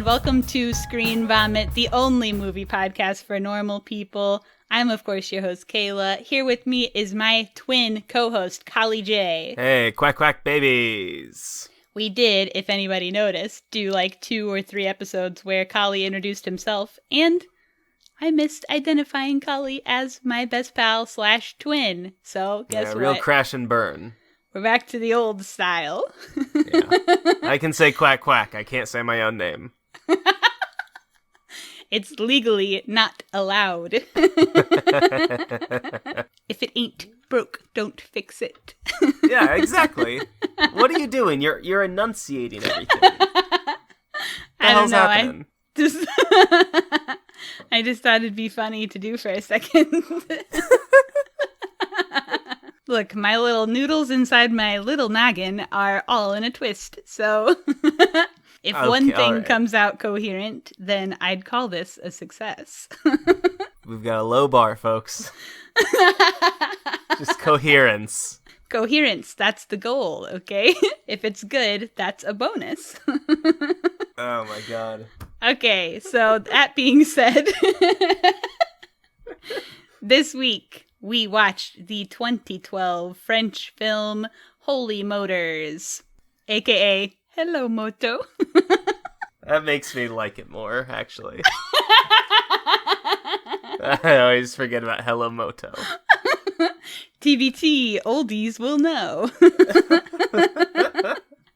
and welcome to ScreenVomit, the only movie podcast for normal people. I'm, of course, your host, Kayla. Here with me is my twin co-host, Collie J. Hey, quack quack babies. We did, if anybody noticed, do like 2 or 3 episodes where Collie introduced himself, and I missed identifying Collie as my best pal / twin. So, guess what? Real crash and burn. We're back to the old style. Yeah. I can say quack quack. I can't say my own name. It's legally not allowed. If it ain't broke, don't fix it. Yeah, exactly. What are you doing? You're enunciating everything. What the hell's happening? I just thought it'd be funny to do for a second. Look, my little noodles inside my little noggin are all in a twist, so if one thing comes out coherent, then I'd call this a success. We've got a low bar, folks. Just coherence. Coherence, that's the goal, okay? If it's good, that's a bonus. Oh my god. Okay, so that being said, this week we watched the 2012 French film Holy Motors, aka Hello Moto. That makes me like it more, actually. I always forget about Hello Moto. TBT, oldies will know.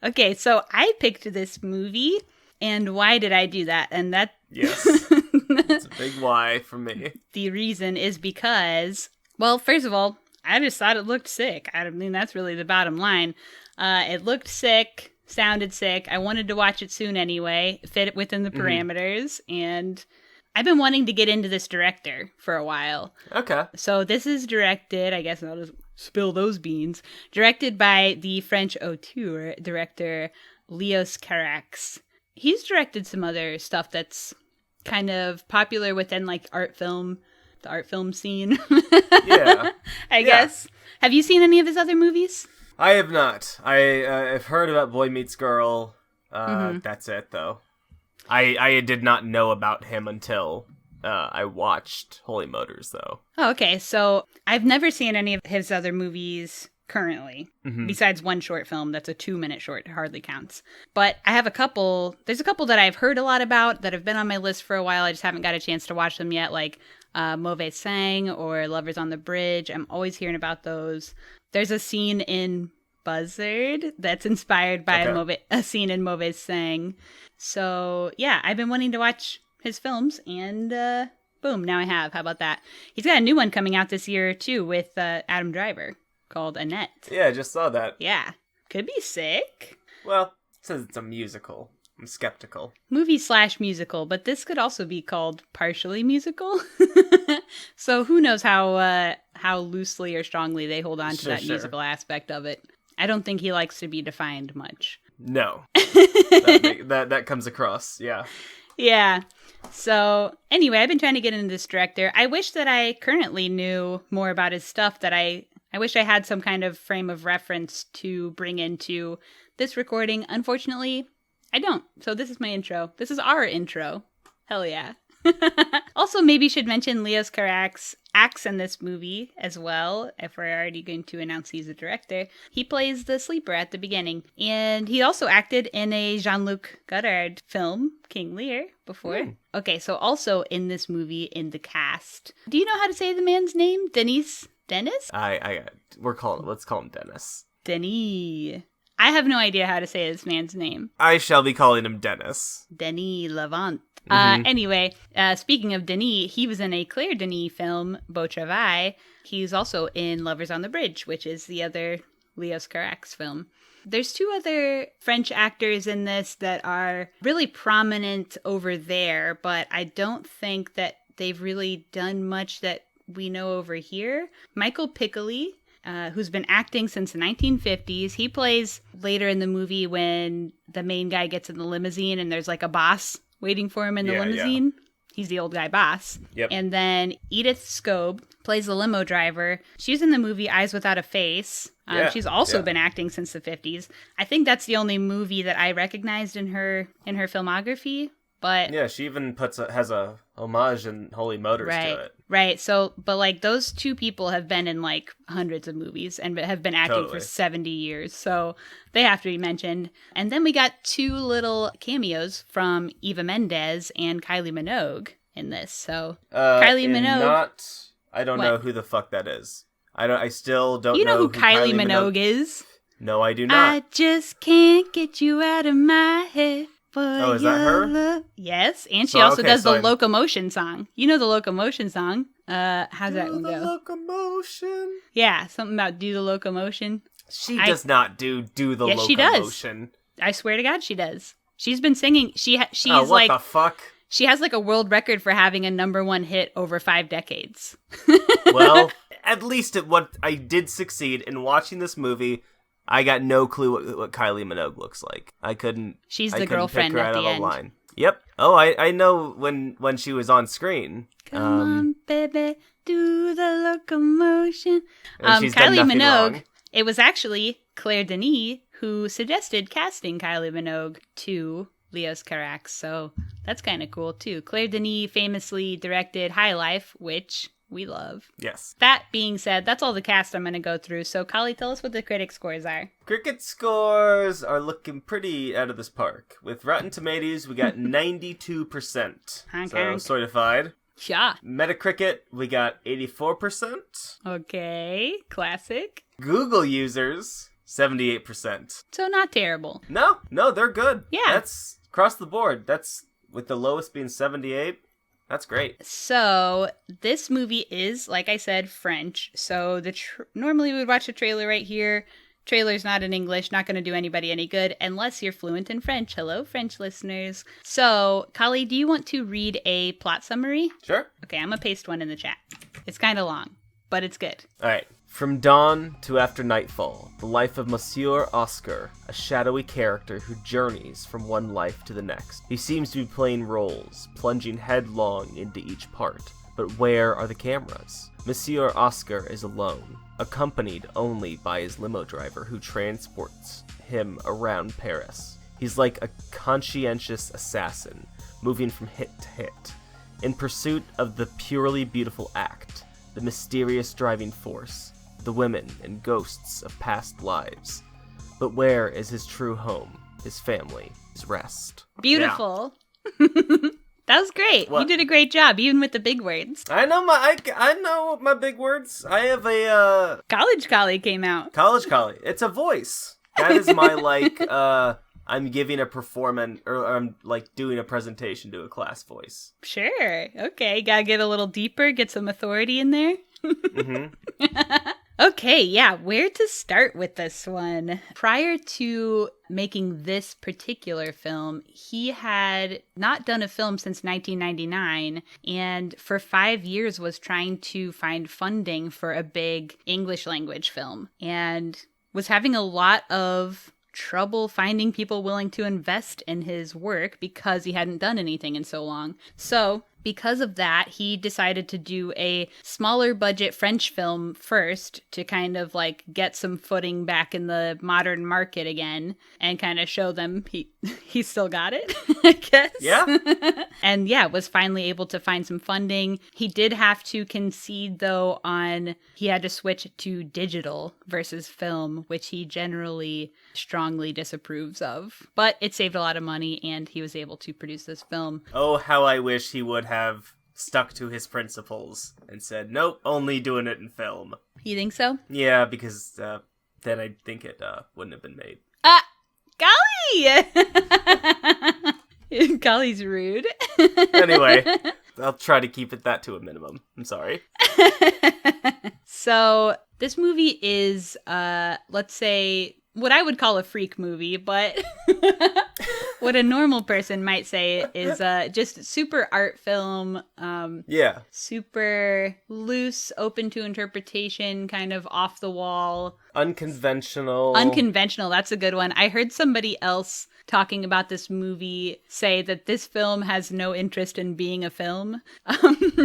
Okay, so I picked this movie, and why did I do that? And that... Yes, it's a big why for me. The reason is because... Well, first of all, I just thought it looked sick. I mean, that's really the bottom line. It looked sick, sounded sick. I wanted to watch it soon anyway, fit it within the parameters, and I've been wanting to get into this director for a while. Okay. So this is directed, I guess I'll just spill those beans, directed by the French auteur director Leos Carax. He's directed some other stuff that's kind of popular within, like, the art film scene. Yeah. I guess. Have you seen any of his other movies? I have not. I've heard about Boy Meets Girl. That's it, though. I did not know about him until I watched Holy Motors, though. Oh, okay. So I've never seen any of his other movies currently, besides one short film that's a 2-minute short. It hardly counts. But I have there's a couple that I've heard a lot about that have been on my list for a while. I just haven't got a chance to watch them yet, like Mauvais Sang or Lovers on the Bridge. I'm always hearing about those. There's a scene in Buzzard that's inspired by a scene in Mauvais Sang. So, yeah, I've been wanting to watch his films, and boom, now I have. How about that? He's got a new one coming out this year, too, with Adam Driver, called Annette. Yeah, I just saw that. Yeah. Could be sick. Well, it says it's a musical. I'm skeptical. Movie / musical, but this could also be called partially musical. So who knows how loosely or strongly they hold on to that musical aspect of it. I don't think he likes to be defined much. No. that comes across, yeah. Yeah. So anyway, I've been trying to get into this director. I wish that I currently knew more about his stuff, that I wish I had some kind of frame of reference to bring into this recording. Unfortunately, I don't. So this is my intro. This is our intro. Hell yeah. Also, maybe should mention Leos Carax acts in this movie as well, if we're already going to announce he's a director. He plays the sleeper at the beginning. And he also acted in a Jean-Luc Godard film, King Lear, before. Okay, so also in this movie, in the cast. Do you know how to say the man's name? Dennis? Dennis? Let's call him Dennis. Denis. I have no idea how to say this man's name. I shall be calling him Dennis. Denis Lavant. Anyway, speaking of Denis, he was in a Claire Denis film, Beau Travail. He's also in Lovers on the Bridge, which is the other Leos Carax film. There's 2 other French actors in this that are really prominent over there, but I don't think that they've really done much that we know over here. Michael Piccoli, who's been acting since the 1950s. He plays later in the movie when the main guy gets in the limousine and there's like a boss waiting for him in the limousine. Yeah. He's the old guy boss. Yep. And then Edith Scobe plays the limo driver. She's in the movie Eyes Without a Face. She's also been acting since the 50s. I think that's the only movie that I recognized in her filmography. But yeah, she even has a homage in Holy Motors to it. Right. So, but like those two people have been in like hundreds of movies and have been acting for 70 years. So they have to be mentioned. And then we got two little cameos from Eva Mendes and Kylie Minogue in this. So Kylie Minogue. I don't know who the fuck that is. I still don't know. You know who Kylie Minogue is? No, I do not. I just can't get you out of my head. Oh, is that her? Love. Yes, and she also does the Locomotion song. You know the Locomotion song. How's that one go? Locomotion. Yeah, something about do the locomotion. She does not do the locomotion. She does. I swear to God, she does. She's been singing. She's what like the fuck? She has like a world record for having a #1 hit over 5 decades. Well, at least what I did succeed in watching this movie. I got no clue what Kylie Minogue looks like. She's the girlfriend at the end. Line. Yep. Oh, I know when she was on screen. Come on, baby, do the locomotion. She's done Kylie nothing Minogue. Wrong. It was actually Claire Denis who suggested casting Kylie Minogue to Leos Carax, so that's kind of cool too. Claire Denis famously directed High Life, which we love. Yes. That being said, that's all the cast I'm going to go through. So, Collie, tell us what the critic scores are. Cricket scores are looking pretty out of this park. With Rotten Tomatoes, we got 92%. So, certified. Yeah. Metacritic, we got 84%. Okay. Classic. Google users, 78%. So, not terrible. No, they're good. Yeah. That's across the board. That's, with the lowest being 78. That's great. So, this movie is, like I said, French. So, normally we would watch the trailer right here. Trailer's not in English, not going to do anybody any good unless you're fluent in French. Hello, French listeners. So, Collie, do you want to read a plot summary? Sure. Okay, I'm going to paste one in the chat. It's kind of long, but it's good. All right. From dawn to after nightfall, the life of Monsieur Oscar, a shadowy character who journeys from one life to the next. He seems to be playing roles, plunging headlong into each part. But where are the cameras? Monsieur Oscar is alone, accompanied only by his limo driver who transports him around Paris. He's like a conscientious assassin, moving from hit to hit, in pursuit of the purely beautiful act, the mysterious driving force, the women and ghosts of past lives. But where is his true home, his family, his rest? Beautiful. Yeah. That was great. What? You did a great job, even with the big words. I know my big words. I have a College Collie came out. College Collie. It's a voice. That is my I'm giving a performance, or I'm like doing a presentation to a class voice. Sure. Okay. Gotta get a little deeper, get some authority in there. Mm-hmm. Okay, yeah, where to start with this one? Prior to making this particular film, he had not done a film since 1999, and for 5 years was trying to find funding for a big English language film, and was having a lot of trouble finding people willing to invest in his work because he hadn't done anything in so long. So, because of that, he decided to do a smaller budget French film first to kind of like get some footing back in the modern market again and kind of show them he still got it, I guess. Yeah. And yeah, was finally able to find some funding. He did have to concede though he had to switch to digital versus film, which he generally strongly disapproves of. But it saved a lot of money and he was able to produce this film. Oh, how I wish he would have stuck to his principles and said, nope, only doing it in film. You think so? Yeah, because then I think it wouldn't have been made. Golly! Collie's rude. Anyway, I'll try to keep that to a minimum. I'm sorry. So, this movie is, let's say, what I would call a freak movie, but what a normal person might say is just super art film. Yeah. Super loose, open to interpretation, kind of off the wall. Unconventional. Unconventional, that's a good one. I heard somebody else talking about this movie say that this film has no interest in being a film,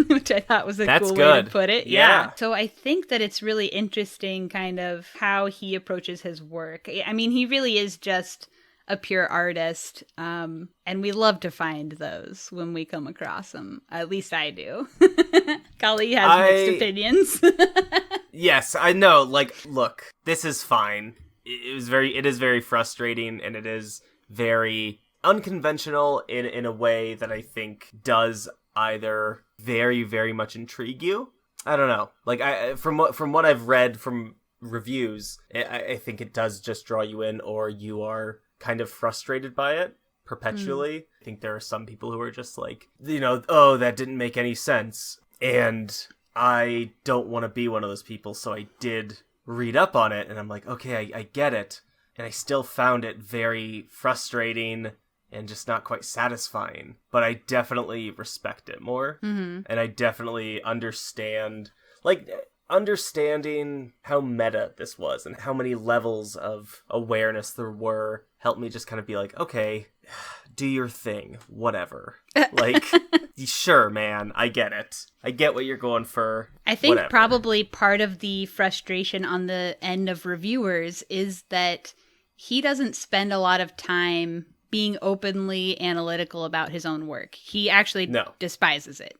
which I thought was a cool way to put it. Yeah. So I think that it's really interesting kind of how he approaches his work. I mean, he really is just a pure artist. And we love to find those when we come across them. At least I do. Collie has mixed opinions. Yes, I know. Like, look, this is fine. It is very frustrating, and it is very unconventional in a way that I think does either very, very much intrigue you. I don't know. Like, from what I've read from reviews, I think it does just draw you in, or you are kind of frustrated by it perpetually. I think there are some people who are just like, oh, that didn't make any sense. And I don't want to be one of those people, so I did read up on it, and I'm like, okay, I get it. And I still found it very frustrating and just not quite satisfying. But I definitely respect it more. Mm-hmm. And I definitely understanding how meta this was and how many levels of awareness there were helped me just kind of be like, okay, do your thing, whatever. Like, sure, man, I get it. I get what you're going for. I think whatever. Probably part of the frustration on the end of reviewers is that he doesn't spend a lot of time being openly analytical about his own work. He actually despises it.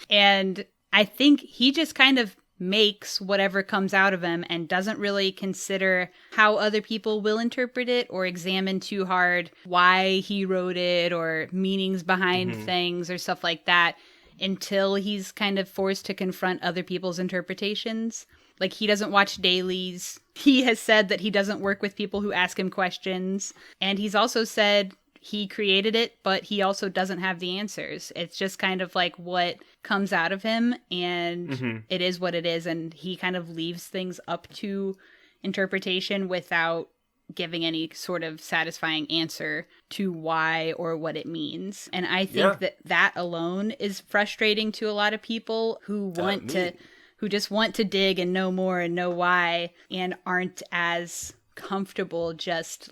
And I think he just kind of makes whatever comes out of him and doesn't really consider how other people will interpret it or examine too hard why he wrote it or meanings behind things or stuff like that until he's kind of forced to confront other people's interpretations. Like, he doesn't watch dailies. He has said that he doesn't work with people who ask him questions. And he's also said he created it, but he also doesn't have the answers. It's just kind of like what comes out of him, and it is what it is. And he kind of leaves things up to interpretation without giving any sort of satisfying answer to why or what it means. And I think that alone is frustrating to a lot of people who just want to dig and know more and know why, and aren't as comfortable just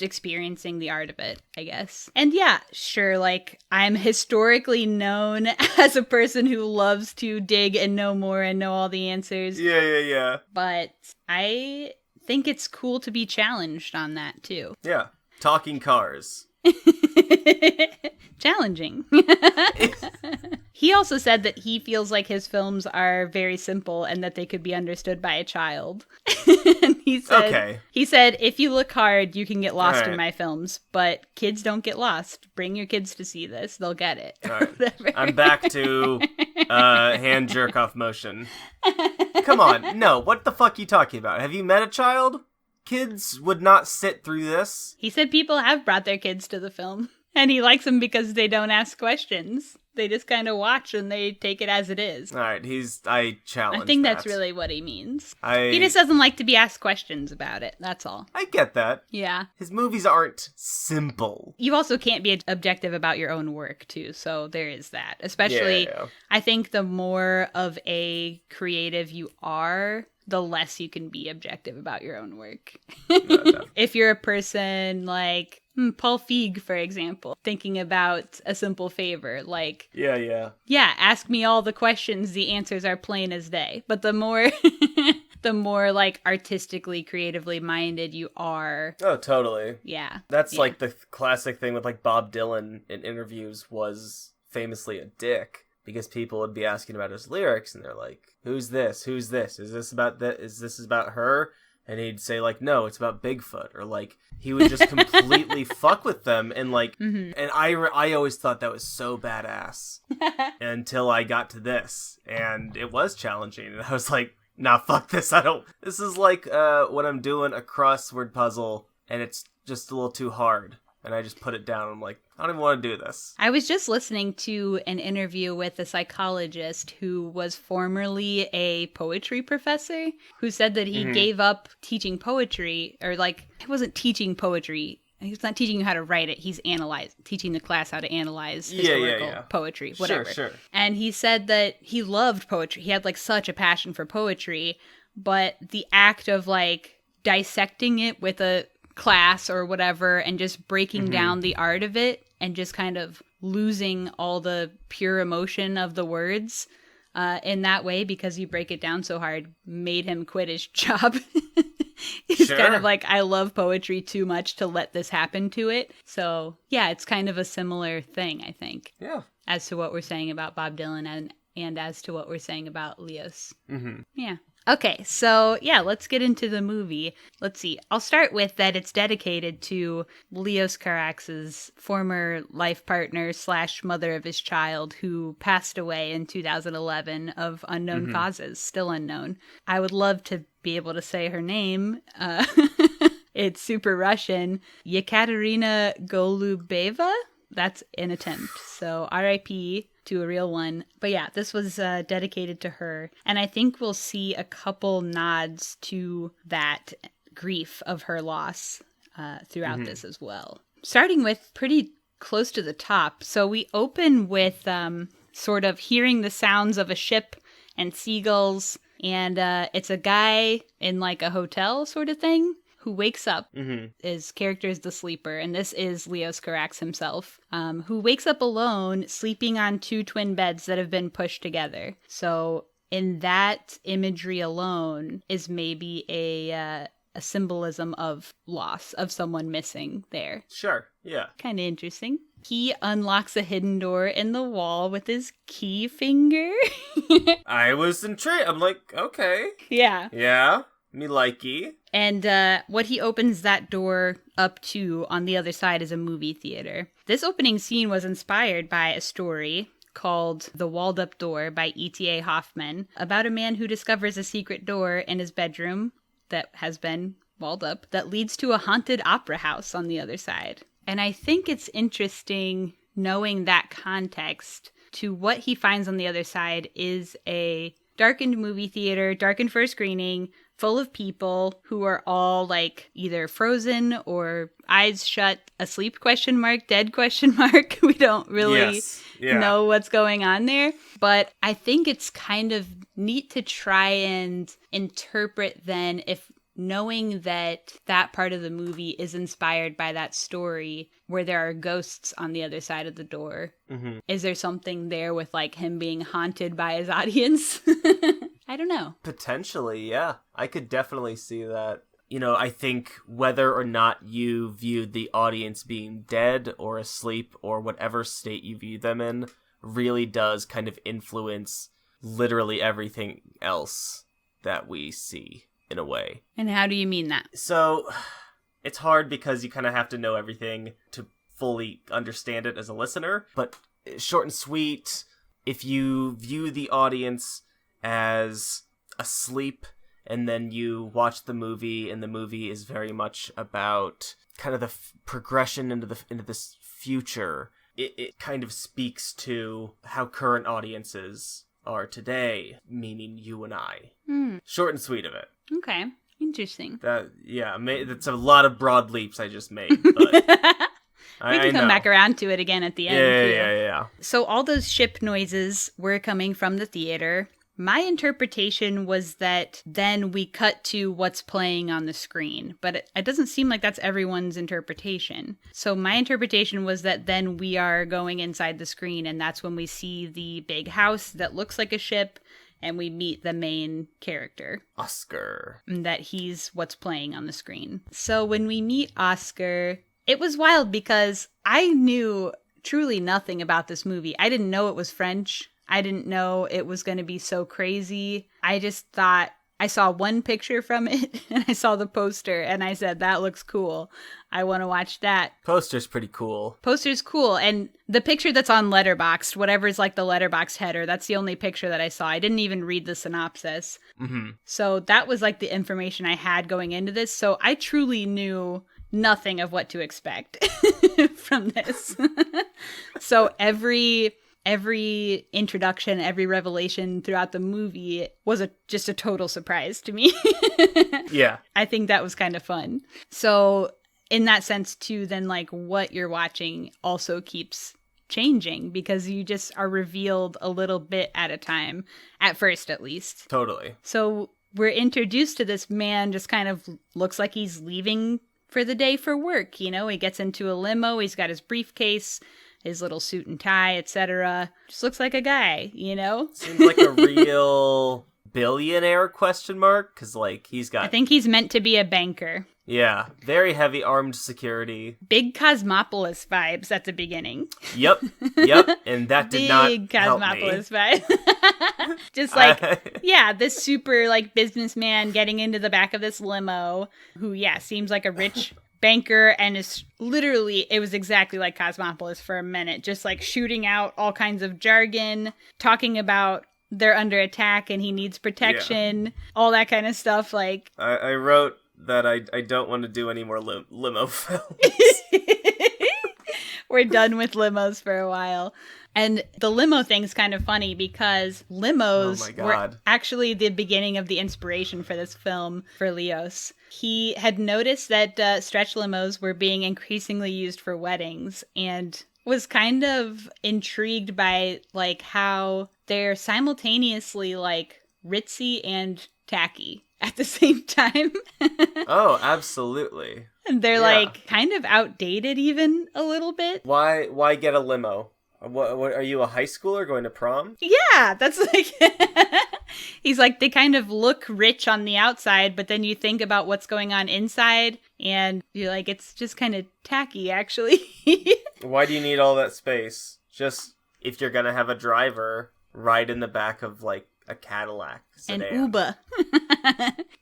experiencing the art of it, I guess. And yeah, sure, like, I'm historically known as a person who loves to dig and know more and know all the answers. Yeah. But I think it's cool to be challenged on that too. Yeah. Talking cars. Challenging. He also said that he feels like his films are very simple and that they could be understood by a child. And he said, if you look hard, you can get lost in my films, but kids don't get lost. Bring your kids to see this. They'll get it. Right. I'm back to hand jerk-off motion. Come on. No, what the fuck are you talking about? Have you met a child? Kids would not sit through this. He said people have brought their kids to the film, and he likes them because they don't ask questions. They just kind of watch and they take it as it is. All right, I challenge I think that. that's really what he means. He just doesn't like to be asked questions about it, that's all. I get that. Yeah. His movies aren't simple. You also can't be objective about your own work, too, so there is that. Especially, I think the more of a creative you are, the less you can be objective about your own work. If you're a person like Paul Feig, for example, thinking about A Simple Favor, like... Yeah, ask me all the questions, the answers are plain as day. But the more... the more, like, artistically, creatively minded you are... Oh, totally. Yeah. That's, like, the classic thing with, like, Bob Dylan in interviews was famously a dick. Because people would be asking about his lyrics, and they're like, who's this? Who's this? Is this about her? And he'd say, like, no, it's about Bigfoot. Or, like, he would just completely fuck with them. And, like, and I always thought that was so badass. Until I got to this. And it was challenging. And I was like, nah, fuck this. This is like when I'm doing a crossword puzzle, and it's just a little too hard. And I just put it down. I'm like, I don't even want to do this. I was just listening to an interview with a psychologist who was formerly a poetry professor, who said that he gave up teaching poetry, or like, he wasn't teaching poetry. He's not teaching you how to write it. He's teaching the class how to analyze historical poetry, whatever. Sure. And he said that he loved poetry. He had like such a passion for poetry, but the act of like dissecting it with a class or whatever and just breaking down the art of it and just kind of losing all the pure emotion of the words in that way, because you break it down so hard, made him quit his job. He's kind of like, I love poetry too much to let this happen to it. So, yeah, it's kind of a similar thing, I think. Yeah. As to what we're saying about Bob Dylan and as to what we're saying about Leos. Mm-hmm. Yeah. Okay, so yeah, let's get into the movie. Let's see. I'll start with that it's dedicated to Leos Carax's former life partner / mother of his child who passed away in 2011 of unknown causes, still unknown. I would love to be able to say her name. It's super Russian. Yekaterina Golubeva? That's an attempt. So R.I.P. to a real one. But yeah, this was dedicated to her. And I think we'll see a couple nods to that grief of her loss throughout this as well. Starting with pretty close to the top. So we open with sort of hearing the sounds of a ship and seagulls. And it's a guy in like a hotel sort of thing who wakes up. His character is the sleeper, and this is Leos Carax himself, who wakes up alone, sleeping on 2 twin beds that have been pushed together. So in that imagery alone is maybe a symbolism of loss, of someone missing there. Sure, yeah. Kind of interesting. He unlocks a hidden door in the wall with his key finger. I was intrigued. I'm like, okay. Yeah. Yeah. Me likey. And what he opens that door up to on the other side is a movie theater. This opening scene was inspired by a story called The Walled Up Door by E.T.A. Hoffman about a man who discovers a secret door in his bedroom that has been walled up that leads to a haunted opera house on the other side. And I think it's interesting knowing that context to what he finds on the other side is a darkened movie theater, darkened for a screening, full of people who are all like either frozen or eyes shut, asleep ? Dead ? We don't really know what's going on there. But I think it's kind of neat to try and interpret then if knowing that that part of the movie is inspired by that story where there are ghosts on the other side of the door. Is there something there with like him being haunted by his audience? I don't know. Potentially, yeah. I could definitely see that. You know, I think whether or not you viewed the audience being dead or asleep or whatever state you view them in really does kind of influence literally everything else that we see in a way. And how do you mean that? So, it's hard because you kind of have to know everything to fully understand it as a listener. But short and sweet, if you view the audience as asleep and then you watch the movie and the movie is very much about kind of the progression into this future, it kind of speaks to how current audiences are today, meaning you and I. Short and sweet of it. Okay, interesting. That's a lot of broad leaps I just made, but we can come back around to it again at the end. Yeah. So all those ship noises were coming from the theater. My interpretation was that then we cut to what's playing on the screen, but it doesn't seem like that's everyone's interpretation. So my interpretation was that then we are going inside the screen, and that's when we see the big house that looks like a ship, and we meet the main character, Oscar. And that he's what's playing on the screen. So when we meet Oscar, it was wild because I knew truly nothing about this movie. I didn't know it was French. I didn't know it was going to be so crazy. I just thought I saw one picture from it and I saw the poster and I said, that looks cool. I want to watch that. Poster's pretty cool. Poster's cool. And the picture that's on Letterboxd, whatever's like the Letterboxd header, that's the only picture that I saw. I didn't even read the synopsis. So that was like the information I had going into this. So I truly knew nothing of what to expect from this. So every introduction, every revelation throughout the movie was just a total surprise to me. Yeah. I think that was kind of fun. So in that sense too, then like what you're watching also keeps changing because you just are revealed a little bit at a time, at first at least. Totally. So we're introduced to this man just kind of looks like he's leaving for the day for work. You know, he gets into a limo, he's got his briefcase, his little suit and tie, etc. Just looks like a guy, you know? Seems like a real billionaire question mark? Because, like, he's got... I think he's meant to be a banker. Yeah, very heavy armed security. Big Cosmopolis vibes at the beginning. Yep, and that did not help me. Big Cosmopolis vibes. Just like, yeah, this super, like, businessman getting into the back of this limo who, yeah, seems like a rich banker and is literally, it was exactly like Cosmopolis for a minute. Just, like, shooting out all kinds of jargon, talking about they're under attack and he needs protection, all that kind of stuff. Like, I wrote that I don't want to do any more limo films. We're done with limos for a while. And the limo thing's kind of funny because limos were actually the beginning of the inspiration for this film for Leos. He had noticed that stretch limos were being increasingly used for weddings and was kind of intrigued by, like, how they're simultaneously, like, ritzy and tacky at the same time. Oh, absolutely. And they're like kind of outdated even a little bit. Why get a limo? What are you, a high schooler going to prom? Yeah, that's like he's like, they kind of look rich on the outside, but then you think about what's going on inside and you're like, it's just kind of tacky actually. Why do you need all that space? Just if you're going to have a driver ride in the back of, like, a Cadillac sedan. An Uber.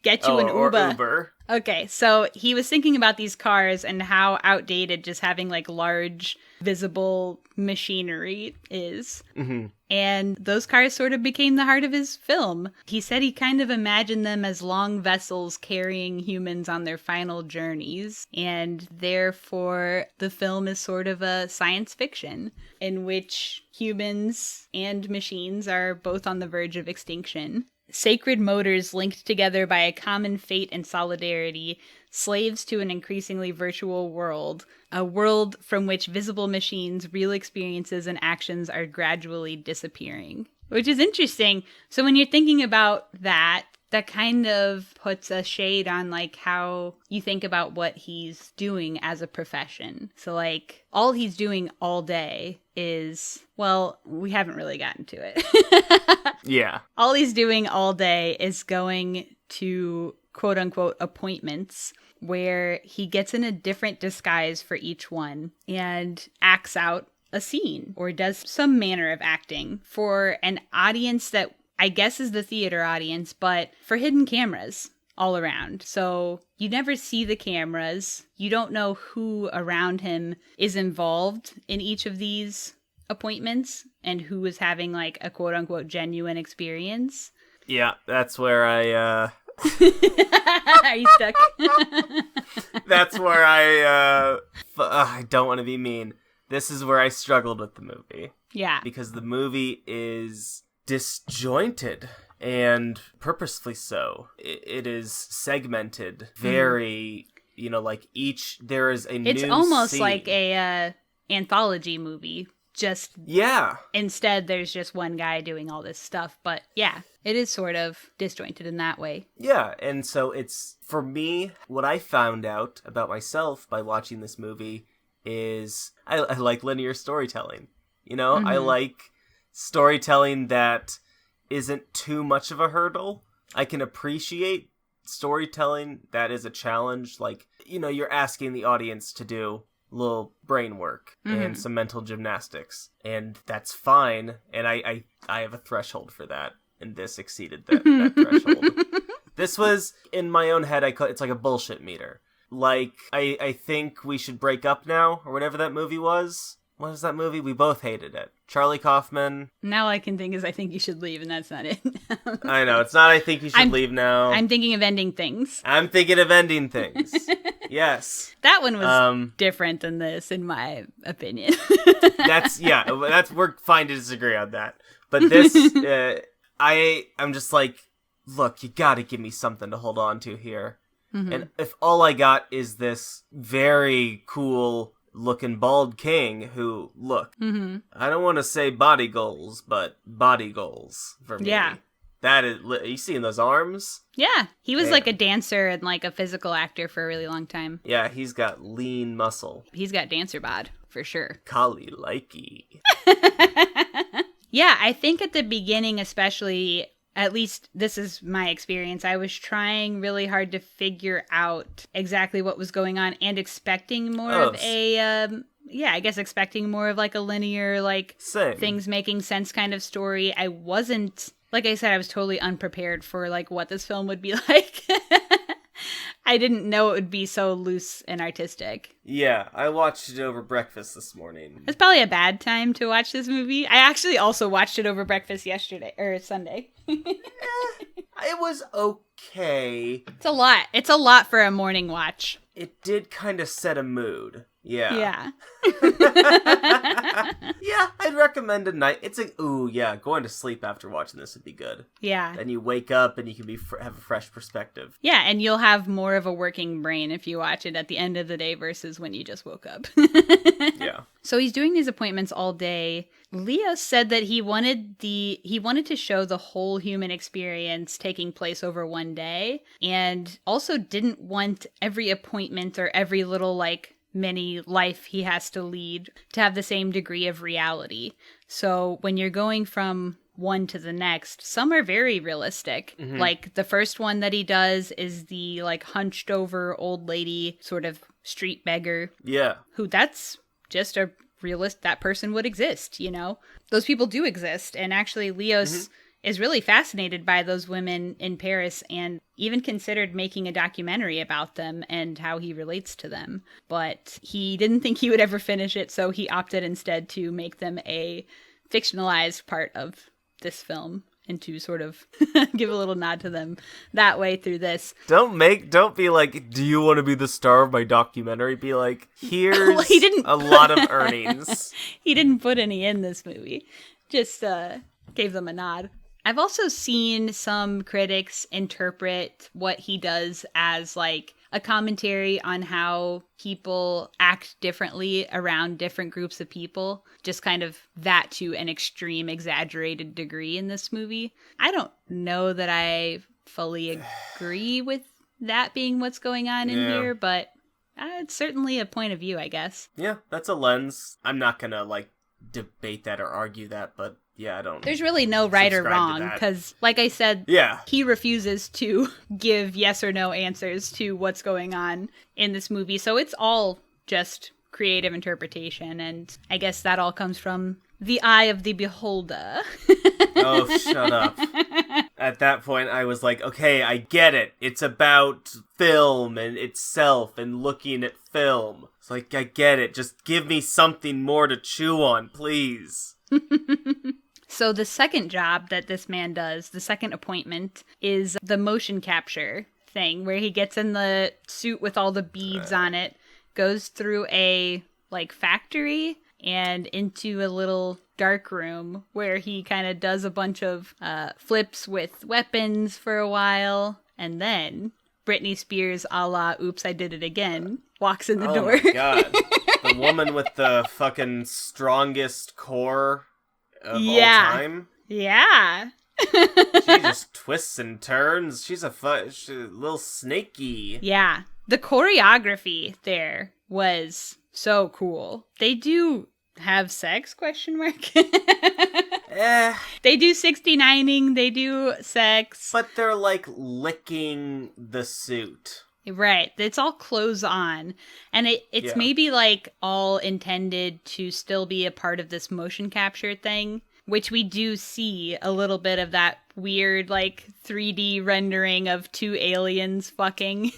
Get you an Uber. Or Uber. Okay, so he was thinking about these cars and how outdated just having, like, large, visible machinery is. Mm-hmm. And those cars sort of became the heart of his film. He said he kind of imagined them as long vessels carrying humans on their final journeys. And therefore, the film is sort of a science fiction in which humans and machines are both on the verge of extinction. Sacred motors linked together by a common fate and solidarity, slaves to an increasingly virtual world, a world from which visible machines, real experiences, and actions are gradually disappearing. Which is interesting. So when you're thinking about that, that kind of puts a shade on, like, how you think about what he's doing as a profession. So, like, all he's doing all day is, well, we haven't really gotten to it. Yeah. All he's doing all day is going to quote-unquote appointments where he gets in a different disguise for each one and acts out a scene or does some manner of acting for an audience that I guess is the theater audience, but for hidden cameras all around. So you never see the cameras. You don't know who around him is involved in each of these appointments and who is having, like, a quote-unquote genuine experience. Yeah, that's where I... Are you stuck? That's where I don't want to be mean. This is where I struggled with the movie. Yeah. Because the movie is disjointed, and purposefully so. It is segmented very, you know, like there is a new It's almost scene. like a anthology movie. Just instead there's just one guy doing all this stuff. But yeah, it is sort of disjointed in that way. Yeah, and so it's, for me, what I found out about myself by watching this movie is I like linear storytelling. You know, I like storytelling that isn't too much of a hurdle. I can appreciate storytelling that is a challenge. Like, you know, you're asking the audience to do a little brain work and some mental gymnastics, and that's fine. And I have a threshold for that, and this exceeded that threshold. This was, in my own head, it's like a bullshit meter. Like, I think we should break up now, or whatever that movie was. What was that movie? We both hated it. Charlie Kaufman. Now all I can think is I think you should leave, and that's not it. I know, it's not I think you should leave now. I'm thinking of ending things. I'm thinking of ending things. Yes. That one was different than this, in my opinion. We're fine to disagree on that. But this, I'm just like, look, you gotta give me something to hold on to here. Mm-hmm. And if all I got is this very cool looking bald king who, I don't want to say body goals, but body goals for me. Yeah. That is, are you seeing those arms? Yeah. He was like a dancer and like a physical actor for a really long time. Yeah, he's got lean muscle. He's got dancer bod, for sure. Collie likey. Yeah, I think at the beginning especially, at least this is my experience, I was trying really hard to figure out exactly what was going on and expecting more of a, I guess expecting more of like a linear, like Same. things making sense kind of story. I wasn't, like I said, I was totally unprepared for like what this film would be like. I didn't know it would be so loose and artistic. Yeah, I watched it over breakfast this morning. It's probably a bad time to watch this movie. I actually also watched it over breakfast yesterday, or Sunday. It was okay. It's a lot. It's a lot for a morning watch. It did kind of set a mood. Yeah. Yeah. Yeah, I'd recommend a night. It's going to sleep after watching this would be good. Yeah. Then you wake up and you can have a fresh perspective. Yeah, and you'll have more of a working brain if you watch it at the end of the day versus when you just woke up. Yeah. So he's doing these appointments all day. Leo said that he wanted to show the whole human experience taking place over one day, and also didn't want every appointment or every little like mini life he has to lead to have the same degree of reality. So when you're going from one to the next, some are very realistic. Mm-hmm. Like the first one that he does is the like hunched over old lady sort of street beggar. Yeah. Who that's just a realist, that person would exist, you know? Those people do exist. And actually Leos is really fascinated by those women in Paris and even considered making a documentary about them and how he relates to them. But he didn't think he would ever finish it, so he opted instead to make them a fictionalized part of this film and to sort of give a little nod to them that way through this. Don't be like, do you want to be the star of my documentary? Be like, here's a lot of earnings. He didn't put any in this movie. Just gave them a nod. I've also seen some critics interpret what he does as like a commentary on how people act differently around different groups of people. Just kind of that to an extreme exaggerated degree in this movie. I don't know that I fully agree with that being what's going on in here, but it's certainly a point of view, I guess. Yeah, that's a lens. I'm not gonna like debate that or argue that, but yeah, I don't. There's really no right or wrong because, like I said, he refuses to give yes or no answers to what's going on in this movie. So it's all just creative interpretation, and I guess that all comes from the eye of the beholder. Oh, shut up. At that point, I was like, okay, I get it. It's about film and itself and looking at film. It's like, I get it. Just give me something more to chew on, please. So the second job that this man does, the second appointment, is the motion capture thing, where he gets in the suit with all the beads on it, goes through a like factory and into a little dark room where he kind of does a bunch of flips with weapons for a while, and then Britney Spears a la Oops, I Did It Again walks in the door. Oh my god. The woman with the fucking strongest core of all time? Yeah. She just twists and turns. She's a little snaky. Yeah. The choreography there was so cool. They do have sex, question mark? They do 69ing, they do sex. But they're like licking the suit. Right. It's all clothes on. And it's maybe like all intended to still be a part of this motion capture thing, which we do see a little bit of that weird like 3D rendering of two aliens fucking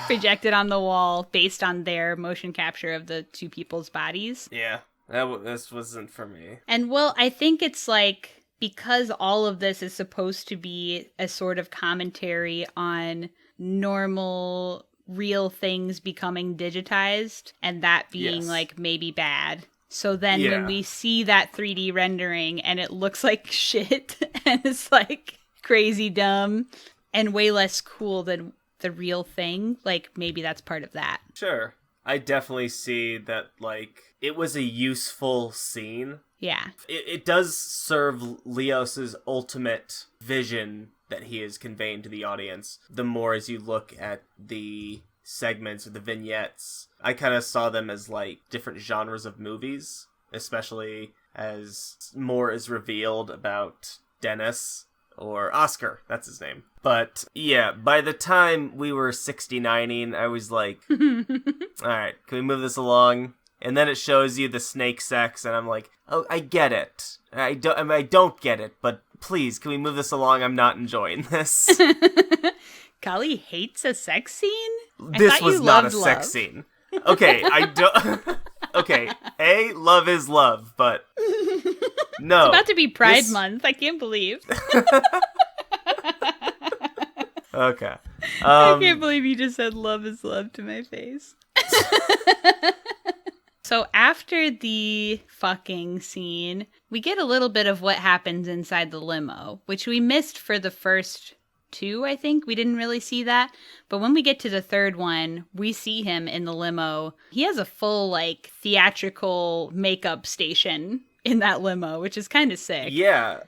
projected on the wall based on their motion capture of the two people's bodies. Yeah. This wasn't for me. And well, I think it's like, because all of this is supposed to be a sort of commentary on normal, real things becoming digitized, and that being like maybe bad. So then when we see that 3D rendering and it looks like shit and it's like crazy dumb and way less cool than the real thing, like maybe that's part of that. Sure. I definitely see that, like, it was a useful scene. Yeah. It does serve Leos's ultimate vision that he is conveying to the audience. The more as you look at the segments or the vignettes, I kind of saw them as, like, different genres of movies, especially as more is revealed about Dennis or Oscar, that's his name. But yeah, by the time we were 69ing, I was like, alright, can we move this along? And then it shows you the snake sex, and I'm like, oh, I get it. I don't get it, but please, can we move this along? I'm not enjoying this. Collie hates a sex scene? This was not a sex scene. Okay, I don't... Okay, love is love, but... No. It's about to be Pride Month. I can't believe. Okay. I can't believe you just said love is love to my face. So after the fucking scene, we get a little bit of what happens inside the limo, which we missed for the first two, I think. We didn't really see that. But when we get to the third one, we see him in the limo. He has a full, like, theatrical makeup station in that limo, which is kind of sick. Yeah.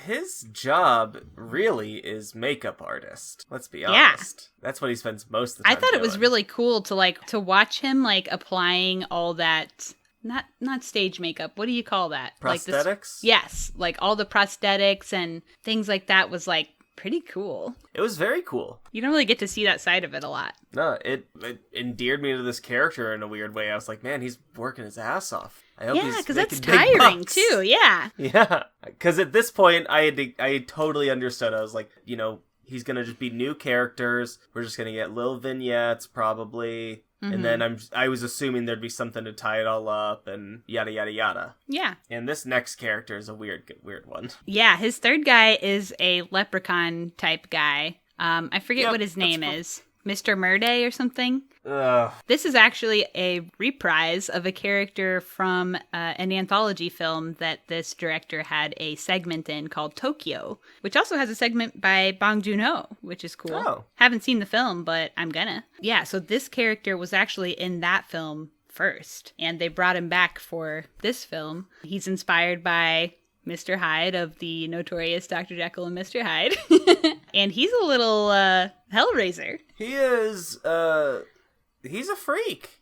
His job really is makeup artist. Let's be honest. Yeah. That's what he spends most of the time I thought doing. It was really cool to watch him like applying all that not stage makeup. What do you call that? Prosthetics? Like yes, like all the prosthetics and things like that was like pretty cool. It was very cool. You don't really get to see that side of it a lot. No, it endeared me to this character in a weird way. I was like, man, he's working his ass off. I hope he's because that's tiring too. Yeah. Yeah. Because at this point, I totally understood. I was like, he's gonna just be new characters. We're just gonna get little vignettes, probably. Mm-hmm. And then I was assuming there'd be something to tie it all up and yada yada yada. Yeah. And this next character is a weird one. Yeah, his third guy is a leprechaun type guy. I forget what his name is. Mr. Murday or something. Ugh. This is actually a reprise of a character from an anthology film that this director had a segment in called Tokyo, which also has a segment by Bong Joon-ho, which is cool. Oh. Haven't seen the film, but I'm gonna. Yeah, so this character was actually in that film first, and they brought him back for this film. He's inspired by Mr. Hyde of the notorious Dr. Jekyll and Mr. Hyde. And he's a little hellraiser. He is, he's a freak,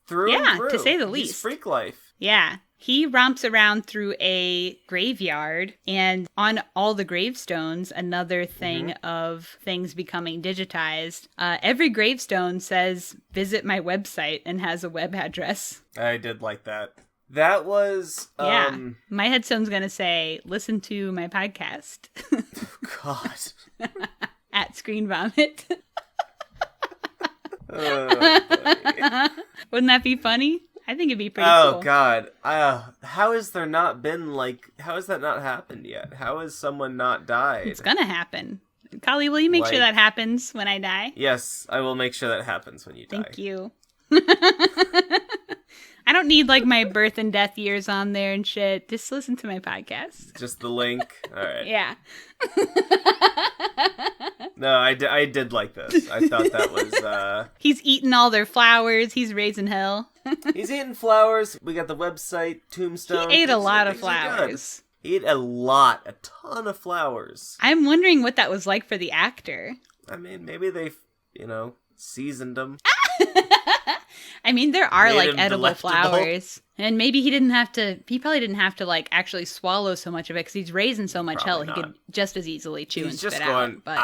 Through and through. To say the least. He's freak life. Yeah. He romps around through a graveyard, and on all the gravestones, another thing of things becoming digitized. Every gravestone says, visit my website, and has a web address. I did like that. That was... My headstone's gonna say, listen to my podcast. God. At ScreenVomit. Wouldn't that be funny? I think it'd be pretty cool. Oh, God. How has that not happened yet? How has someone not died? It's gonna happen. Collie, will you make sure that happens when I die? Yes, I will make sure that happens when you die. Thank you. I don't need, my birth and death years on there and shit. Just listen to my podcast. Just the link? All right. Yeah. No, I did like this. I thought that was... He's eating all their flowers. He's raising hell. He's eating flowers. We got the website, Tombstone. He ate a lot of flowers. He ate a ton of flowers. I'm wondering what that was like for the actor. I mean, maybe they, seasoned them. I mean, there are edible flowers, and maybe he probably didn't have to actually swallow so much of it because he's raising so much hell. He could just as easily chew and spit out. But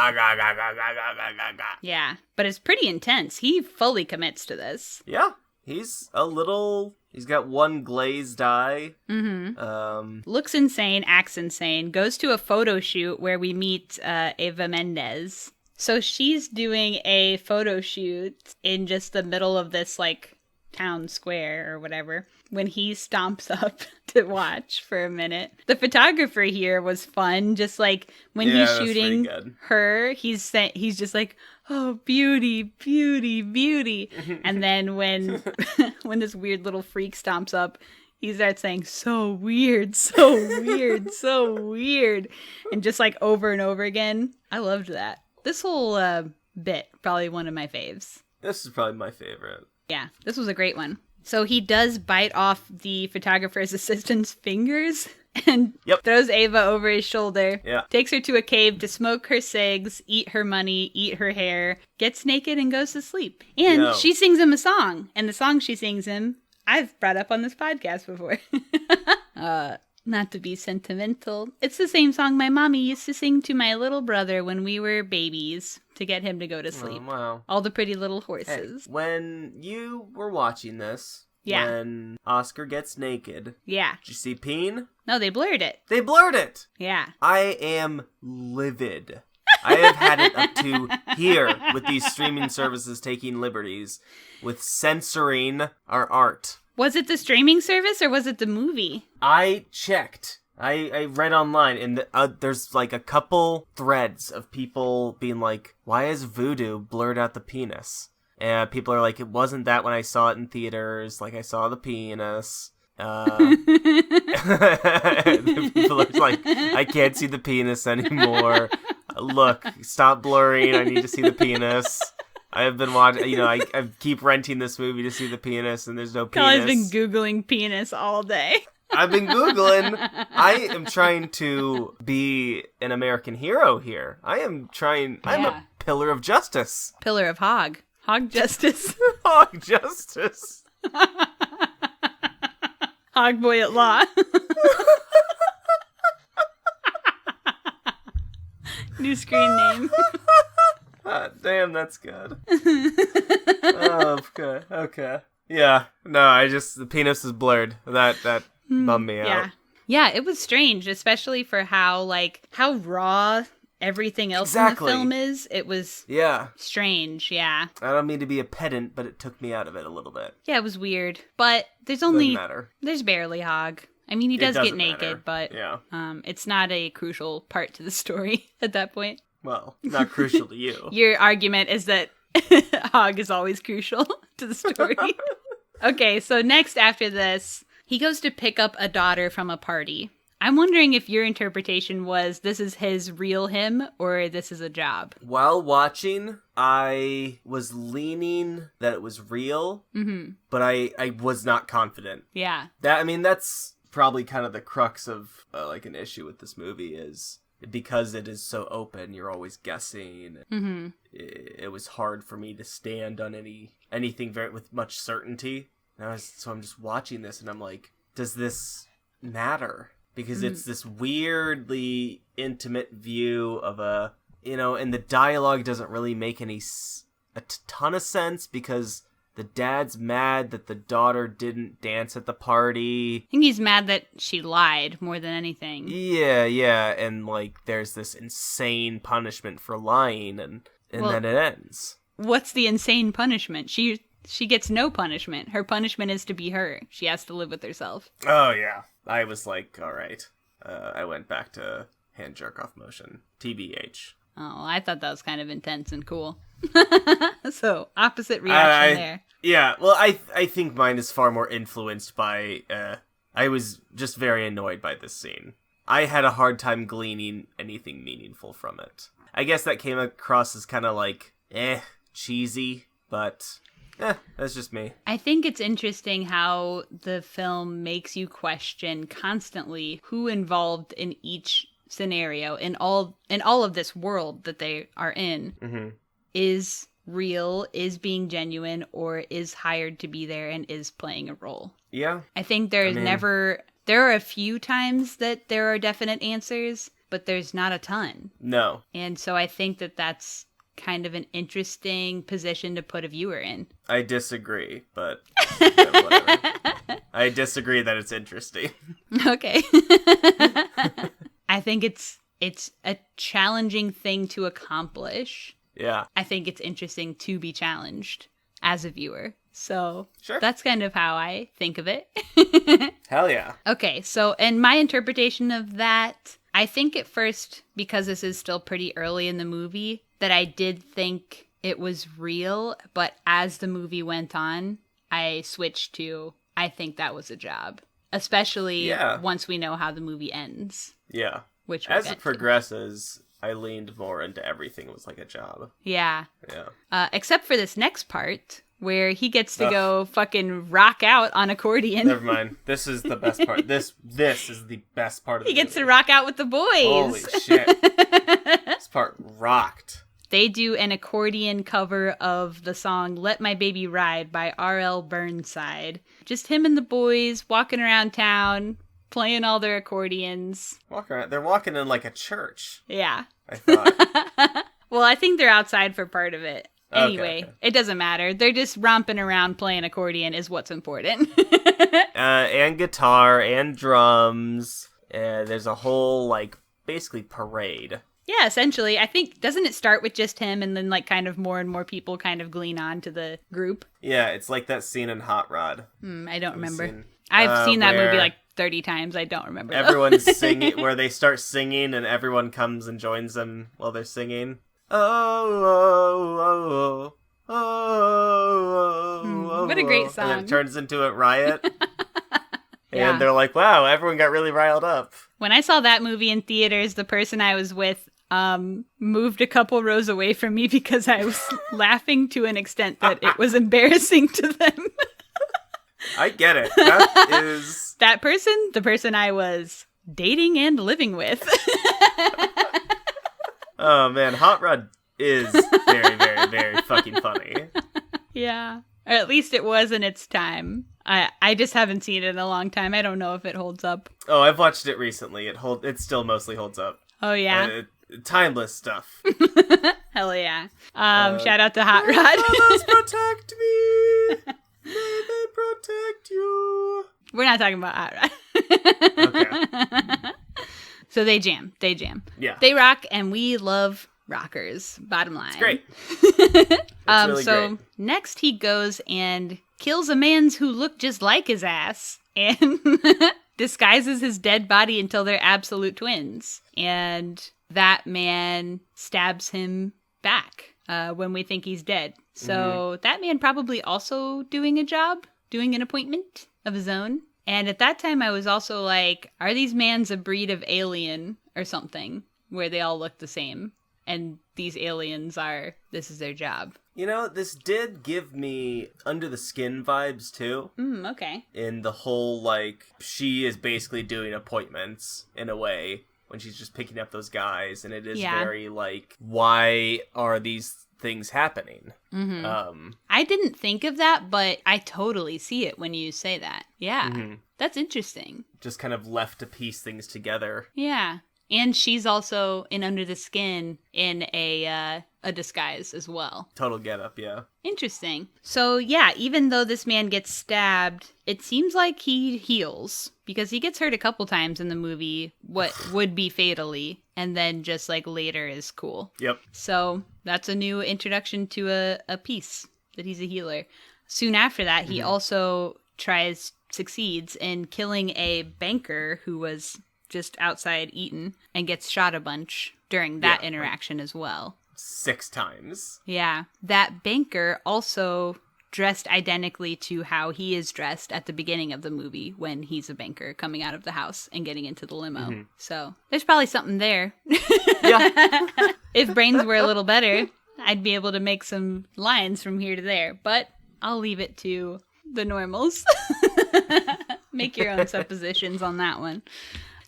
yeah, but it's pretty intense. He fully commits to this. Yeah, he's got one glazed eye. Mm-hmm. Looks insane, acts insane, goes to a photo shoot where we meet Eva Mendes. So she's doing a photo shoot in just the middle of this, town square or whatever, when he stomps up to watch for a minute. The photographer here was fun. Just, when he's shooting her, he's just like, oh, beauty, beauty, beauty. And then when this weird little freak stomps up, he starts saying, so weird, so weird, so weird. And just, over and over again. I loved that. This whole bit, probably one of my faves. This is probably my favorite. Yeah, this was a great one. So he does bite off the photographer's assistant's fingers and throws Ava over his shoulder. Yeah. Takes her to a cave to smoke her cigs, eat her money, eat her hair, gets naked, and goes to sleep. And she sings him a song. And the song she sings him, I've brought up on this podcast before. Not to be sentimental, it's the same song my mommy used to sing to my little brother when we were babies to get him to go to sleep. Oh, wow. All the pretty little horses. Hey, when you were watching this, Yeah. when Oscar gets naked, Yeah. did you see peen? No, they blurred it. They blurred it! Yeah. I am livid. I have had it up to here with these streaming services taking liberties with censoring our art. Was it the streaming service or was it the movie? I checked. I read online, and there's like a couple threads of people being like, why is voodoo blurred out the penis? And people are like, it wasn't that when I saw it in theaters, like I saw the penis. People are like, I can't see the penis anymore. Look, stop blurring, I need to see the penis. I have been watching, I keep renting this movie to see the penis, and there's no penis. Collie's been Googling penis all day. I've been Googling. I am trying to be an American hero here. I'm a pillar of justice. Pillar of hog. Hog justice. Hog justice. Hog boy at law. New screen name. Damn, that's good. Oh, okay. Yeah, no, the penis is blurred. That bummed me out. Yeah, it was strange, especially for how raw everything else in the film is. It was strange, yeah. I don't mean to be a pedant, but it took me out of it a little bit. Yeah, it was weird. But there's barely hog. I mean, he does get naked, but it's not a crucial part to the story at that point. Well, not crucial to you. Your argument is that hog is always crucial to the story. Okay, so next after this, he goes to pick up a daughter from a party. I'm wondering if your interpretation was this is his real him or this is a job. While watching, I was leaning that it was real, but I was not confident. Yeah. That's probably kind of the crux of an issue with this movie is because it is so open, you're always guessing. Mm-hmm. It was hard for me to stand on anything with much certainty. So I'm just watching this and I'm like, does this matter? Because it's this weirdly intimate view of and the dialogue doesn't really make a ton of sense because the dad's mad that the daughter didn't dance at the party. I think he's mad that she lied more than anything. Yeah, and there's this insane punishment for lying, and then it ends. What's the insane punishment? She gets no punishment. Her punishment is to be her. She has to live with herself. Oh, yeah. I was like, all right. I went back to hand jerk-off motion. TBH. Oh, I thought that was kind of intense and cool. So, opposite reaction there. Yeah, well, I think mine is far more influenced by, I was just very annoyed by this scene. I had a hard time gleaning anything meaningful from it. I guess that came across as kind of cheesy, but that's just me. I think it's interesting how the film makes you question constantly who involved in each scenario in all of this world that they are in is real, is being genuine, or is hired to be there and is playing a role. Yeah. I think there are a few times that there are definite answers, but there's not a ton. No. And so I think that that's kind of an interesting position to put a viewer in. I disagree, but whatever. I disagree that it's interesting. Okay. I think it's a challenging thing to accomplish. Yeah. I think it's interesting to be challenged as a viewer. So sure. That's kind of how I think of it. Hell yeah. Okay, so and my interpretation of that, I think at first, because this is still pretty early in the movie, that I did think it was real, but as the movie went on, I switched to, I think that was a job. Especially once we know how the movie ends. Yeah. Which as it progresses, I leaned more into everything was like a job. Yeah. Yeah. Except for this next part, where he gets to go fucking rock out on accordion. Never mind. This is the best part. This is the best part of the movie. He gets to rock out with the boys. Holy shit. This part rocked. They do an accordion cover of the song Let My Baby Ride by R.L. Burnside. Just him and the boys walking around town, playing all their accordions. They're walking in like a church. Yeah. I thought. Well, I think they're outside for part of it. Anyway, Okay. It doesn't matter. They're just romping around playing accordion is what's important. And guitar and drums. There's a whole, like, basically parade. Yeah, essentially. I think, doesn't it start with just him and then, like, kind of more and more people kind of glean on to the group? Yeah, it's like that scene in Hot Rod. I don't remember. I've seen that movie like 30 times. I don't remember. Everyone's singing, where they start singing and everyone comes and joins them while they're singing. Oh. What a great song. And it turns into a riot. Yeah. And they're like, wow, everyone got really riled up. When I saw that movie in theaters, the person I was with moved a couple rows away from me because I was laughing to an extent that it was embarrassing to them. I get it. That is... That person, the person I was dating and living with. Oh, man. Hot Rod is very, very, very fucking funny. Yeah. Or at least it was in its time. I just haven't seen it in a long time. I don't know if it holds up. Oh, I've watched it recently. It still mostly holds up. Oh, yeah? Timeless stuff. Hell yeah. Shout out to Hot Rod. Brothers, protect me. May they protect you. We're not talking about Hot Rod. Okay. So they jam. Yeah. They rock, and we love rockers. Bottom line. It's great. It's really great. Next he goes and kills a man who looked just like his ass and disguises his dead body until they're absolute twins. And that man stabs him back when we think he's dead. So that man probably also doing a job, doing an appointment of his own. And at that time I was also like, are these mans a breed of alien or something where they all look the same? And these aliens this is their job. You know, this did give me Under the Skin vibes, too. Okay. In the whole, like, she is basically doing appointments, in a way, when she's just picking up those guys. And it is very, like, why are these things happening? I didn't think of that, but I totally see it when you say that. Yeah. That's interesting. Just kind of left to piece things together. Yeah. And she's also in Under the Skin in a disguise as well. Total getup, yeah. Interesting. So yeah, even though this man gets stabbed, it seems like he heals because he gets hurt a couple times in the movie, what would be fatally, and then just like later is cool. Yep. So that's a new introduction to a piece that he's a healer. Soon after that, he also succeeds in killing a banker who was just outside Eatin and gets shot a bunch during that interaction as well. 6 times. Yeah. That banker also dressed identically to how he is dressed at the beginning of the movie when he's a banker coming out of the house and getting into the limo. So there's probably something there. Yeah. If brains were a little better, I'd be able to make some lines from here to there, but I'll leave it to the normals. Make your own suppositions on that one.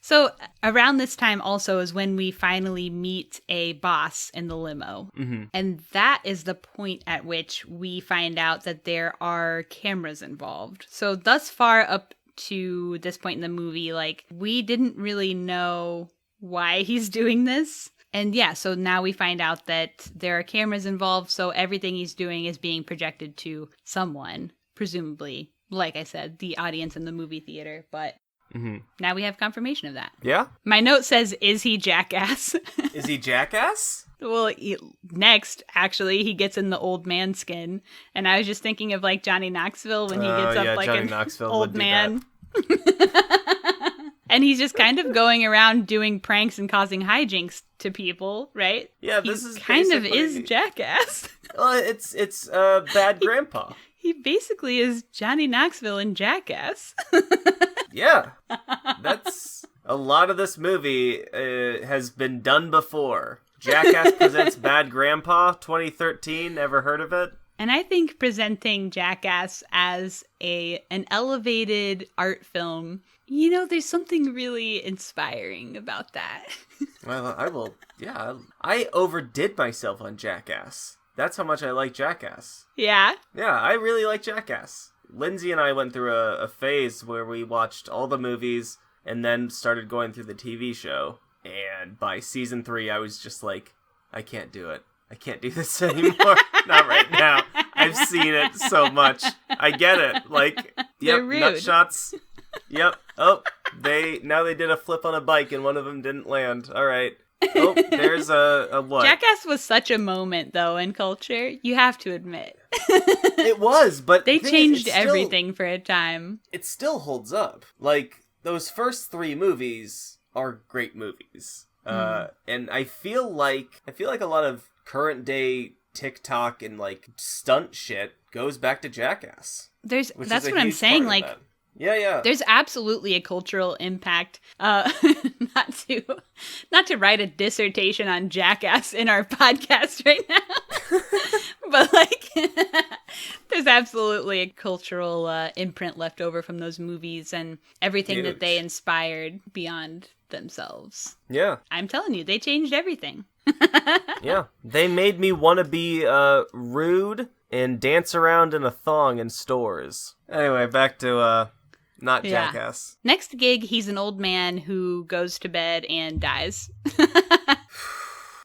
So around this time also is when we finally meet a boss in the limo. And that is the point at which we find out that there are cameras involved. So thus far up to this point in the movie, like, we didn't really know why he's doing this. And yeah, so now we find out that there are cameras involved, so everything he's doing is being projected to someone, presumably, like I said, the audience in the movie theater, but now we have confirmation of that. Yeah? My note says, is he Jackass? Is he Jackass? Well, next, actually, he gets in the old man skin. And I was just thinking of, like, Johnny Knoxville when he gets up like an old man. And he's just kind of going around doing pranks and causing hijinks to people, right? Yeah, he this is kind of is Jackass. Well, it's Bad Grandpa. He basically is Johnny Knoxville in Jackass. Yeah, that's a lot of this movie has been done before. Jackass presents Bad Grandpa, 2013. Ever heard of it? And I think presenting Jackass as an elevated art film, you know, there's something really inspiring about that. Well, I overdid myself on Jackass. That's how much I like Jackass. Yeah? Yeah, I really like Jackass. Lindsay and I went through a phase where we watched all the movies and then started going through the TV show. And by season 3, I was just like, I can't do it. I can't do this anymore. Not right now. I've seen it so much. I get it. Like, yep, nut shots. Yep. Oh, they did a flip on a bike and one of them didn't land. All right. Oh, there's a what? Jackass was such a moment, though, in culture. You have to admit. It was, but they changed everything for a time. It still holds up. Like, those first 3 movies are great movies. And I feel like a lot of current day TikTok and like stunt shit goes back to Jackass. That's what I'm saying. Like, yeah. There's absolutely a cultural impact. Not to write a dissertation on Jackass in our podcast right now, but like, there's absolutely a cultural imprint left over from those movies and everything that they inspired beyond themselves. Yeah. I'm telling you, they changed everything. Yeah. They made me want to be rude and dance around in a thong in stores. Anyway, back to not Jackass. Next gig, he's an old man who goes to bed and dies.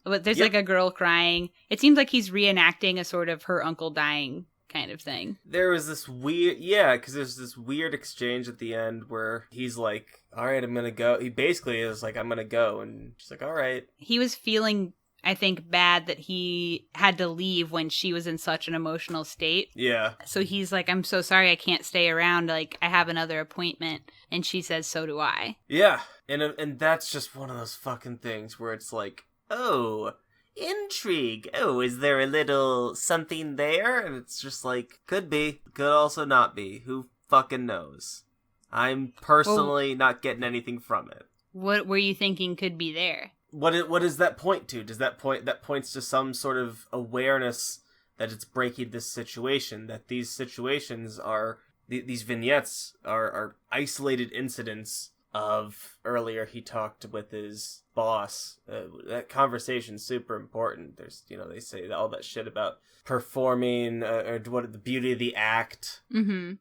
But there's like a girl crying. It seems like he's reenacting a sort of her uncle dying kind of thing. There was this weird, because there's this weird exchange at the end where he's like, all right, I'm going to go. He basically is like, I'm going to go. And she's like, all right. He was feeling, I think, bad that he had to leave when she was in such an emotional state. Yeah. So he's like, I'm so sorry I can't stay around. Like, I have another appointment. And she says, so do I. Yeah. And that's just one of those fucking things where it's like, oh, intrigue. Oh, is there a little something there? And it's just like, could be, could also not be. Who fucking knows? I'm personally not getting anything from it. What were you thinking could be there? What does that point to? Does that points to some sort of awareness that it's breaking this situation, that these situations are, these vignettes are isolated incidents of earlier he talked with his boss. That conversation's super important. There's, they say all that shit about performing or what the beauty of the act,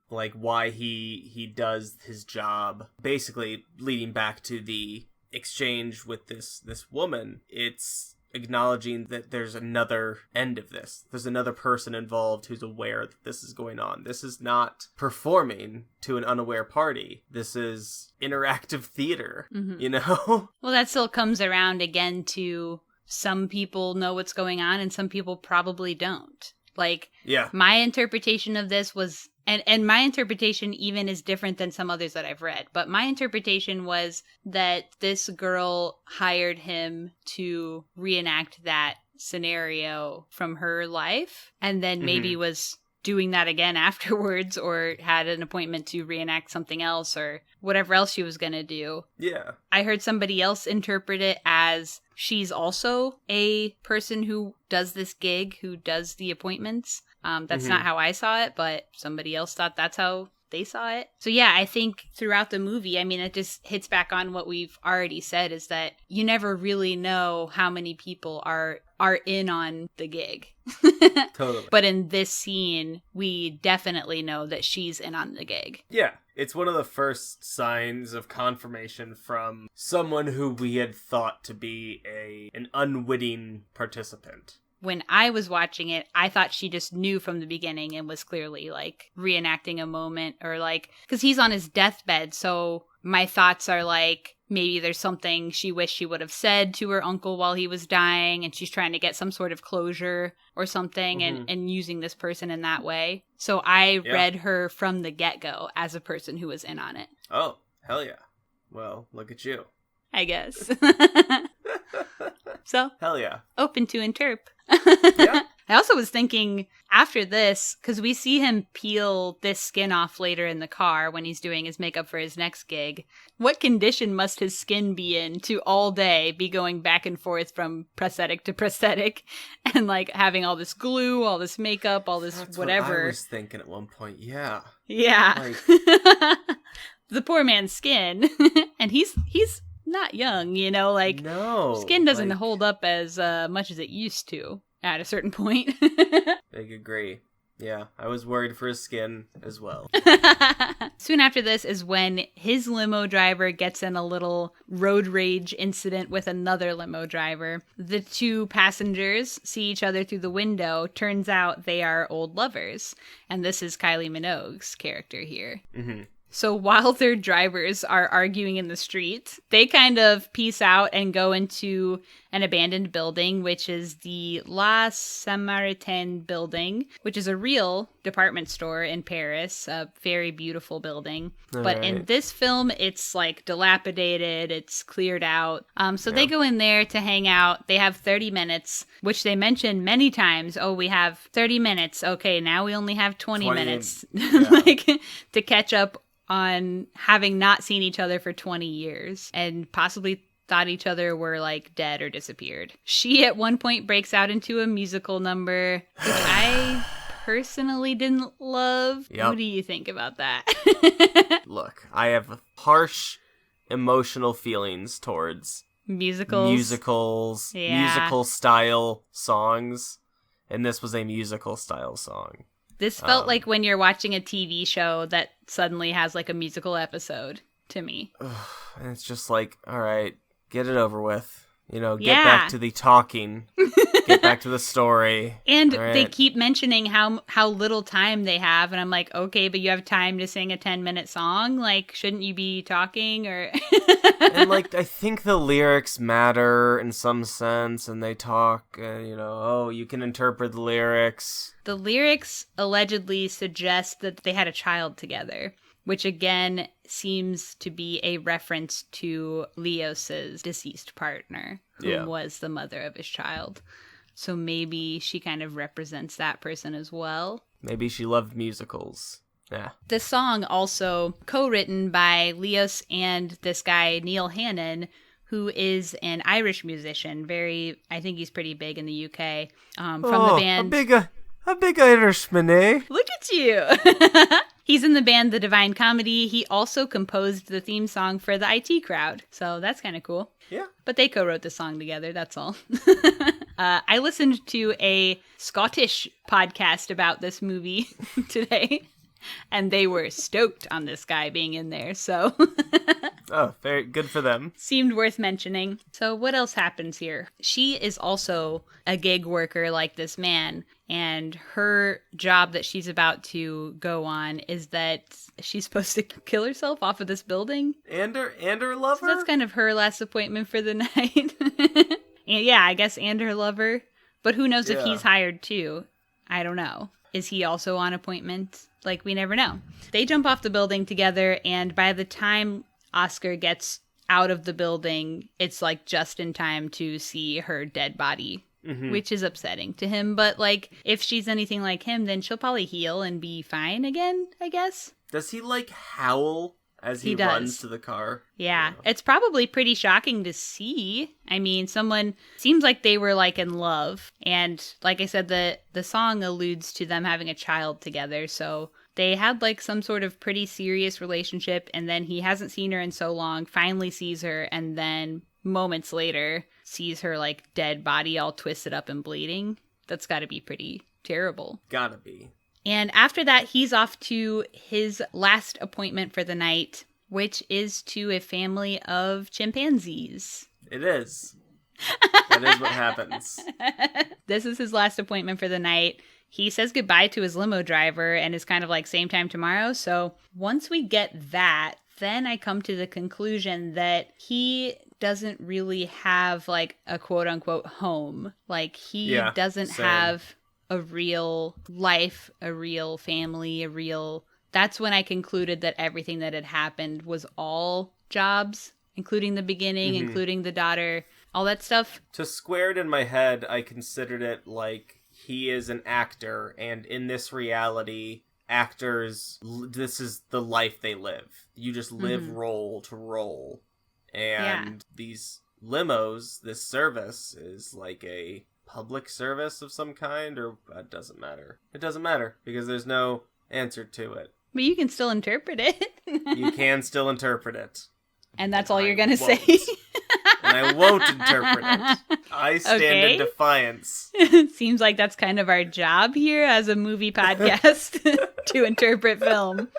like why he does his job. Basically, leading back to the exchange with this woman, it's acknowledging that there's another end of this. There's another person involved who's aware that this is going on. This is not performing to an unaware party. This is interactive theater, Well, that still comes around again to some people know what's going on and some people probably don't. Like, my interpretation of this was, and my interpretation even is different than some others that I've read, but my interpretation was that this girl hired him to reenact that scenario from her life, and then maybe was doing that again afterwards, or had an appointment to reenact something else, or whatever else she was going to do. Yeah. I heard somebody else interpret it as she's also a person who does this gig, who does the appointments. That's not how I saw it, but somebody else thought that's how they saw it. So yeah, I think throughout the movie, I mean, it just hits back on what we've already said, is that you never really know how many people are in on the gig. Totally. But in this scene, we definitely know that she's in on the gig. Yeah. It's one of the first signs of confirmation from someone who we had thought to be an unwitting participant. When I was watching it, I thought she just knew from the beginning and was clearly like reenacting a moment, or like, because he's on his deathbed. So my thoughts are like, maybe there's something she wished she would have said to her uncle while he was dying, and she's trying to get some sort of closure or something, and using this person in that way. So I read her from the get-go as a person who was in on it. Oh, hell yeah. Well, look at you. I guess. So, hell yeah. Open to interp. Yeah. I also was thinking after this, because we see him peel this skin off later in the car when he's doing his makeup for his next gig. What condition must his skin be in to all day be going back and forth from prosthetic to prosthetic and like having all this glue, all this makeup, all this That's whatever. What I was thinking at one point. Yeah. Yeah. Like... the poor man's skin. And he's not young, like no, skin doesn't hold up as much as it used to at a certain point. Big agree. Yeah, I was worried for his skin as well. Soon after this is when his limo driver gets in a little road rage incident with another limo driver. The two passengers see each other through the window. Turns out they are old lovers. And this is Kylie Minogue's character here. Mm-hmm. So while their drivers are arguing in the street, they kind of peace out and go into an abandoned building, which is the La Samaritaine building, which is a real department store in Paris, a very beautiful building. But in this film, it's like dilapidated, it's cleared out. So they go in there to hang out. They have 30 minutes, which they mention many times. Oh, we have 30 minutes. Okay, now we only have 20 minutes like to catch up on having not seen each other for 20 years and possibly thought each other were like dead or disappeared. She at one point breaks out into a musical number, which I personally didn't love. Yep. What do you think about that? Look, I have harsh emotional feelings towards musicals, musical style songs, and this was a musical style song. This felt like when you're watching a TV show that suddenly has like a musical episode to me. And it's just like, all right, get it over with. You know, get back to the talking. Get back to the story. And they keep mentioning how little time they have. And I'm like, okay, but you have time to sing a 10-minute song? Like, shouldn't you be talking? Or And, like, I think the lyrics matter in some sense. And they talk, you can interpret the lyrics. The lyrics allegedly suggest that they had a child together, which again seems to be a reference to Leos's deceased partner, who was the mother of his child. So maybe she kind of represents that person as well. Maybe she loved musicals. Yeah. The song also co-written by Leos and this guy, Neil Hannon, who is an Irish musician. I think he's pretty big in the UK. From the band... A big Irishman, eh? Look at you! He's in the band The Divine Comedy. He also composed the theme song for the IT Crowd. So that's kind of cool. Yeah. But they co-wrote the song together, that's all. I listened to a Scottish podcast about this movie today, and they were stoked on this guy being in there, so... Oh, very good for them. Seemed worth mentioning. So what else happens here? She is also a gig worker like this man, and her job that she's about to go on is that she's supposed to kill herself off of this building. And her lover? So that's kind of her last appointment for the night. And yeah, I guess and her lover. But who knows if he's hired too? I don't know. Is he also on appointment? Like, we never know. They jump off the building together, and by the time Oscar gets out of the building, it's like just in time to see her dead body, which is upsetting to him. But like, if she's anything like him, then she'll probably heal and be fine again, I guess. Does he like howl as he runs to the car? Yeah, it's probably pretty shocking to see. I mean, someone seems like they were like in love. And like I said, the song alludes to them having a child together. So they had like some sort of pretty serious relationship, and then he hasn't seen her in so long, finally sees her, and then moments later sees her like dead body all twisted up and bleeding. That's got to be pretty terrible. Gotta be. And after that, he's off to his last appointment for the night, which is to a family of chimpanzees. It is. That is what happens. This is his last appointment for the night. He says goodbye to his limo driver and is kind of like same time tomorrow. So once we get that, then I come to the conclusion that he doesn't really have like a quote unquote home. Like he doesn't have a real life, a real family, That's when I concluded that everything that had happened was all jobs, including the beginning, including the daughter, all that stuff. To square it in my head, I considered it like he is an actor, and in this reality, actors, this is the life they live. You just live role to role. And these limos, this service, is like a public service of some kind, or it doesn't matter. It doesn't matter, because there's no answer to it. But you can still interpret it. You can still interpret it. And that's all you're going to say? and I won't interpret it. I stand in defiance. Seems like that's kind of our job here as a movie podcast to interpret film.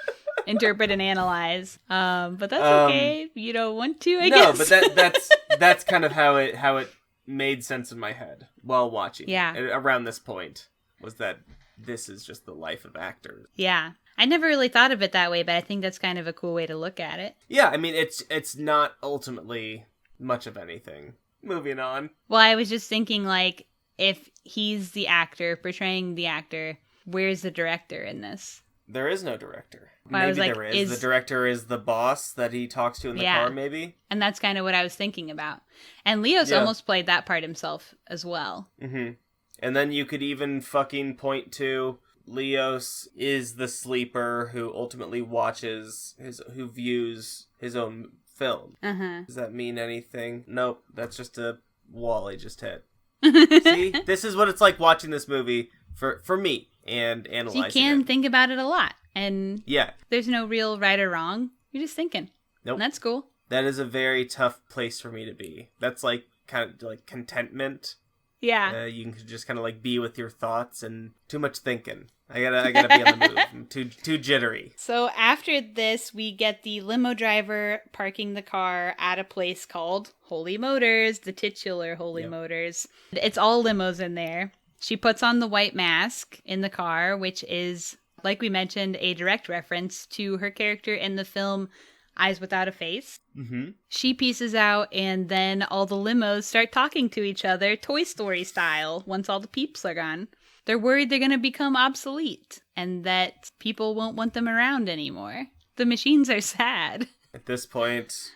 Interpret and analyze. But that's okay. You don't want to, I guess. No, but that's kind of how it made sense in my head while watching. Yeah. Around this point was that this is just the life of actors. Yeah. I never really thought of it that way, but I think that's kind of a cool way to look at it. Yeah, I mean, it's not ultimately much of anything. Moving on. Well, I was just thinking, like, if he's the actor portraying the actor, where's the director in this? There is no director. Well, maybe there is. The director is the boss that he talks to in the car, maybe? And that's kind of what I was thinking about. And Leos almost played that part himself as well. Mm-hmm. And then you could even fucking point to Leos is the sleeper who ultimately who views his own film. Uh-huh. Does that mean anything? Nope, that's just a wall I just hit. See? This is what it's like watching this movie for me and analyzing You can think about it a lot. And there's no real right or wrong. You're just thinking. Nope. And that's cool. That is a very tough place for me to be. That's like kind of like contentment. Yeah. You can just kind of like be with your thoughts and too much thinking. I gotta be on the move. I'm too jittery. So after this, we get the limo driver parking the car at a place called Holy Motors, the titular Holy Motors. It's all limos in there. She puts on the white mask in the car, which is, like we mentioned, a direct reference to her character in the film Eyes Without a Face. Mm-hmm. She pieces out, and then all the limos start talking to each other, Toy Story style, once all the peeps are gone. They're worried they're going to become obsolete, and that people won't want them around anymore. The machines are sad. At this point...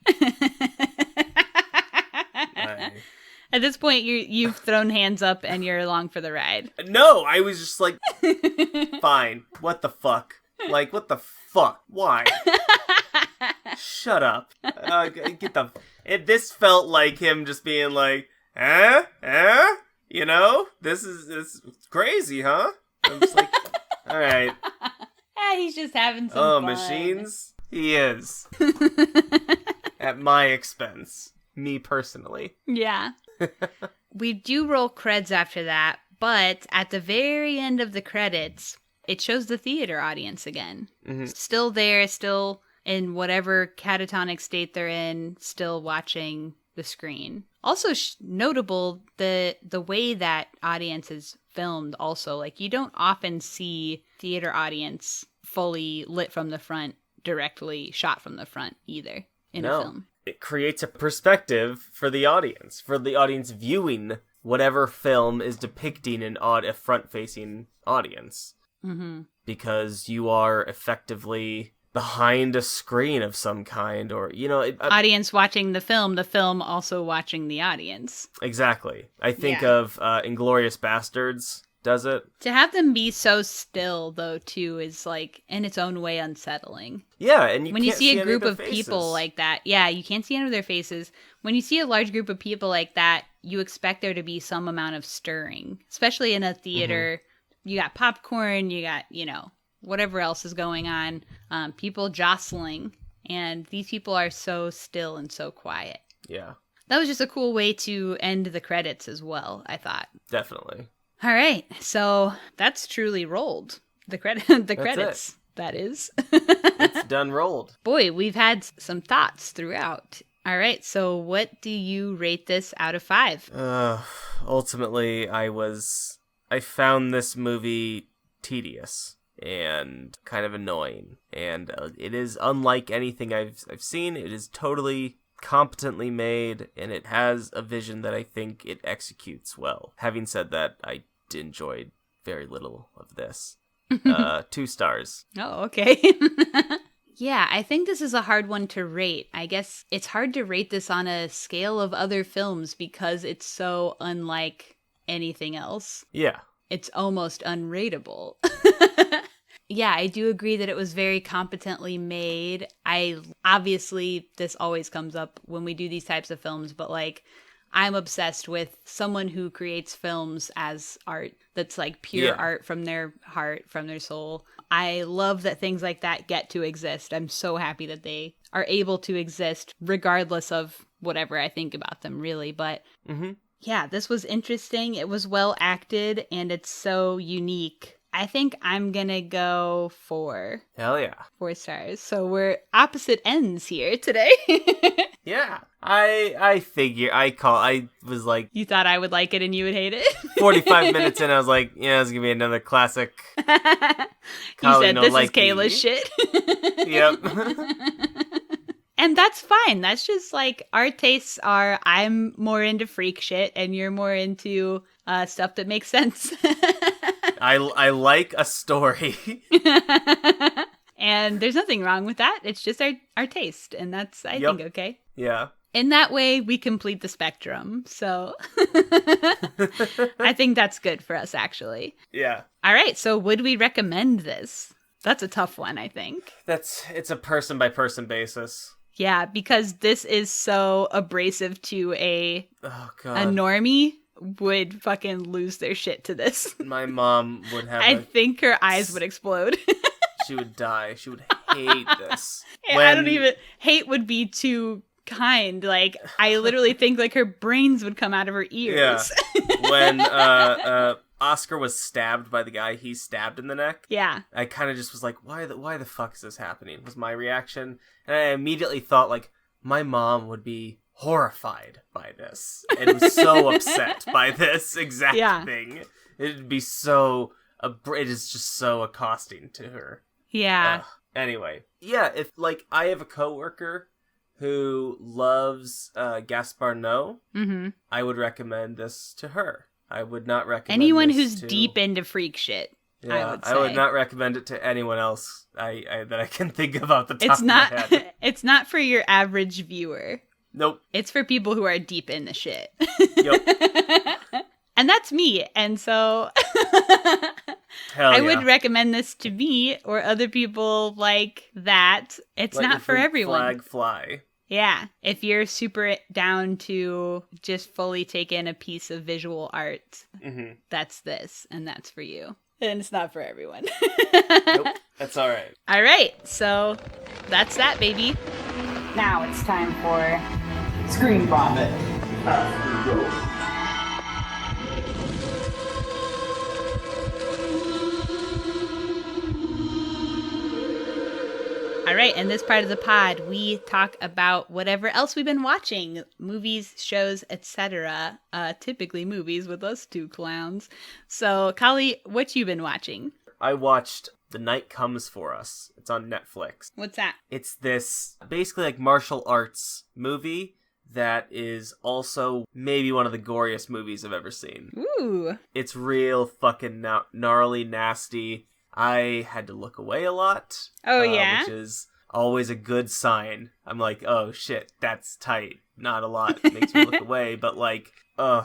At this point, you've thrown hands up and you're along for the ride. No, I was just like, fine. What the fuck? Like, what the fuck? Why? Shut up. This felt like him just being like, you know? This is crazy, huh? I'm just like, all right. He's just having some fun. Machines? He is. At my expense. Me personally. Yeah. We do roll creds after that, but at the very end of the credits, it shows the theater audience again. Mm-hmm. Still there, still in whatever catatonic state they're in, still watching the screen. Also notable, the way that audience is filmed also. Like, you don't often see theater audience fully lit from the front, directly shot from the front either in a film. It creates a perspective for the audience viewing whatever film is depicting a front-facing audience. Mm-hmm. Because you are effectively behind a screen of some kind, or, you know... audience watching the film also watching the audience. Exactly. I think of Inglourious Bastards does it. To have them be so still, though, too, is, like, in its own way unsettling. Yeah, and when you see a group of people like that, you can't see any of their faces. When you see a large group of people like that, you expect there to be some amount of stirring, especially in a theater. Mm-hmm. You got popcorn, you got, whatever else is going on, people jostling, and these people are so still and so quiet. Yeah. That was just a cool way to end the credits as well, I thought. Definitely. All right, so that's truly rolled. The credits, that is. It's done rolled. Boy, we've had some thoughts throughout. All right, so what do you rate this out of 5? Ultimately, I found this movie tedious and kind of annoying, and it is unlike anything I've seen. It is totally competently made, and it has a vision that I think it executes well. Having said that, I enjoyed very little of this. 2 stars. Oh, okay. Yeah, I think this is a hard one to rate. I guess it's hard to rate this on a scale of other films because it's so unlike anything else. Yeah. It's almost unrateable. Yeah, I do agree that it was very competently made. Obviously, this always comes up when we do these types of films, but like, I'm obsessed with someone who creates films as art that's like pure art from their heart, from their soul. I love that things like that get to exist. I'm so happy that they are able to exist regardless of whatever I think about them, really. But Mm-hmm. yeah, this was interesting. It was well acted, and it's so unique. I think I'm gonna go for Hell yeah. 4 stars. So we're opposite ends here today. Yeah. I was like You thought I would like it and you would hate it? 45 minutes in, I was like, yeah, it's gonna be another classic. You Collie said, no this is likey." Kayla's shit. Yep. And that's fine. That's just like our tastes are, I'm more into freak shit and you're more into stuff that makes sense. I like a story. And there's nothing wrong with that. It's just our taste. And that's, I think, okay. Yeah. In that way, we complete the spectrum. So I think that's good for us, actually. Yeah. All right. So would we recommend this? That's a tough one, I think. It's a person by person basis. Yeah, because this is so abrasive to a God. normie would fucking lose their shit to this. My mom would have I think her eyes would explode. she would die. She would hate this. I don't even, hate would be too kind. Like, I literally think like her brains would come out of her ears. Yeah. When Oscar was stabbed by the guy he stabbed in the neck. Yeah. I kind of just was like, why the fuck is this happening? Was my reaction. And I immediately thought, like, my mom would be horrified by this. And was so upset by this exact thing. It'd be so, it is just so accosting to her. Yeah. Anyway. Yeah, if, like, I have a coworker who loves Gaspar Noé, I would recommend this to her. I would not recommend anyone this who's to... deep into freak shit. Yeah, I would not recommend it to anyone else that I can think of off the top of my head. It's not for your average viewer. Nope. It's for people who are deep in the shit. Yep. And that's me. And so Hell I yeah. would recommend this to me or other people like that. It's Let not your for freak everyone. Flag fly. Yeah. If you're super down to just fully take in a piece of visual art, that's this, and that's for you. And it's not for everyone. Nope. That's all right. All right. So that's that, baby. Now it's time for ScreenVomit. All right, in this part of the pod, we talk about whatever else we've been watching, movies, shows, etc. Typically movies with us two clowns. So, Collie, what you been watching? I watched The Night Comes For Us. It's on Netflix. What's that? It's this basically like martial arts movie that is also maybe one of the goriest movies I've ever seen. Ooh. It's real fucking gnarly, nasty. I had to look away a lot. Oh, yeah? Which is always a good sign. I'm like, oh shit, that's tight. Not a lot makes me look away, but like,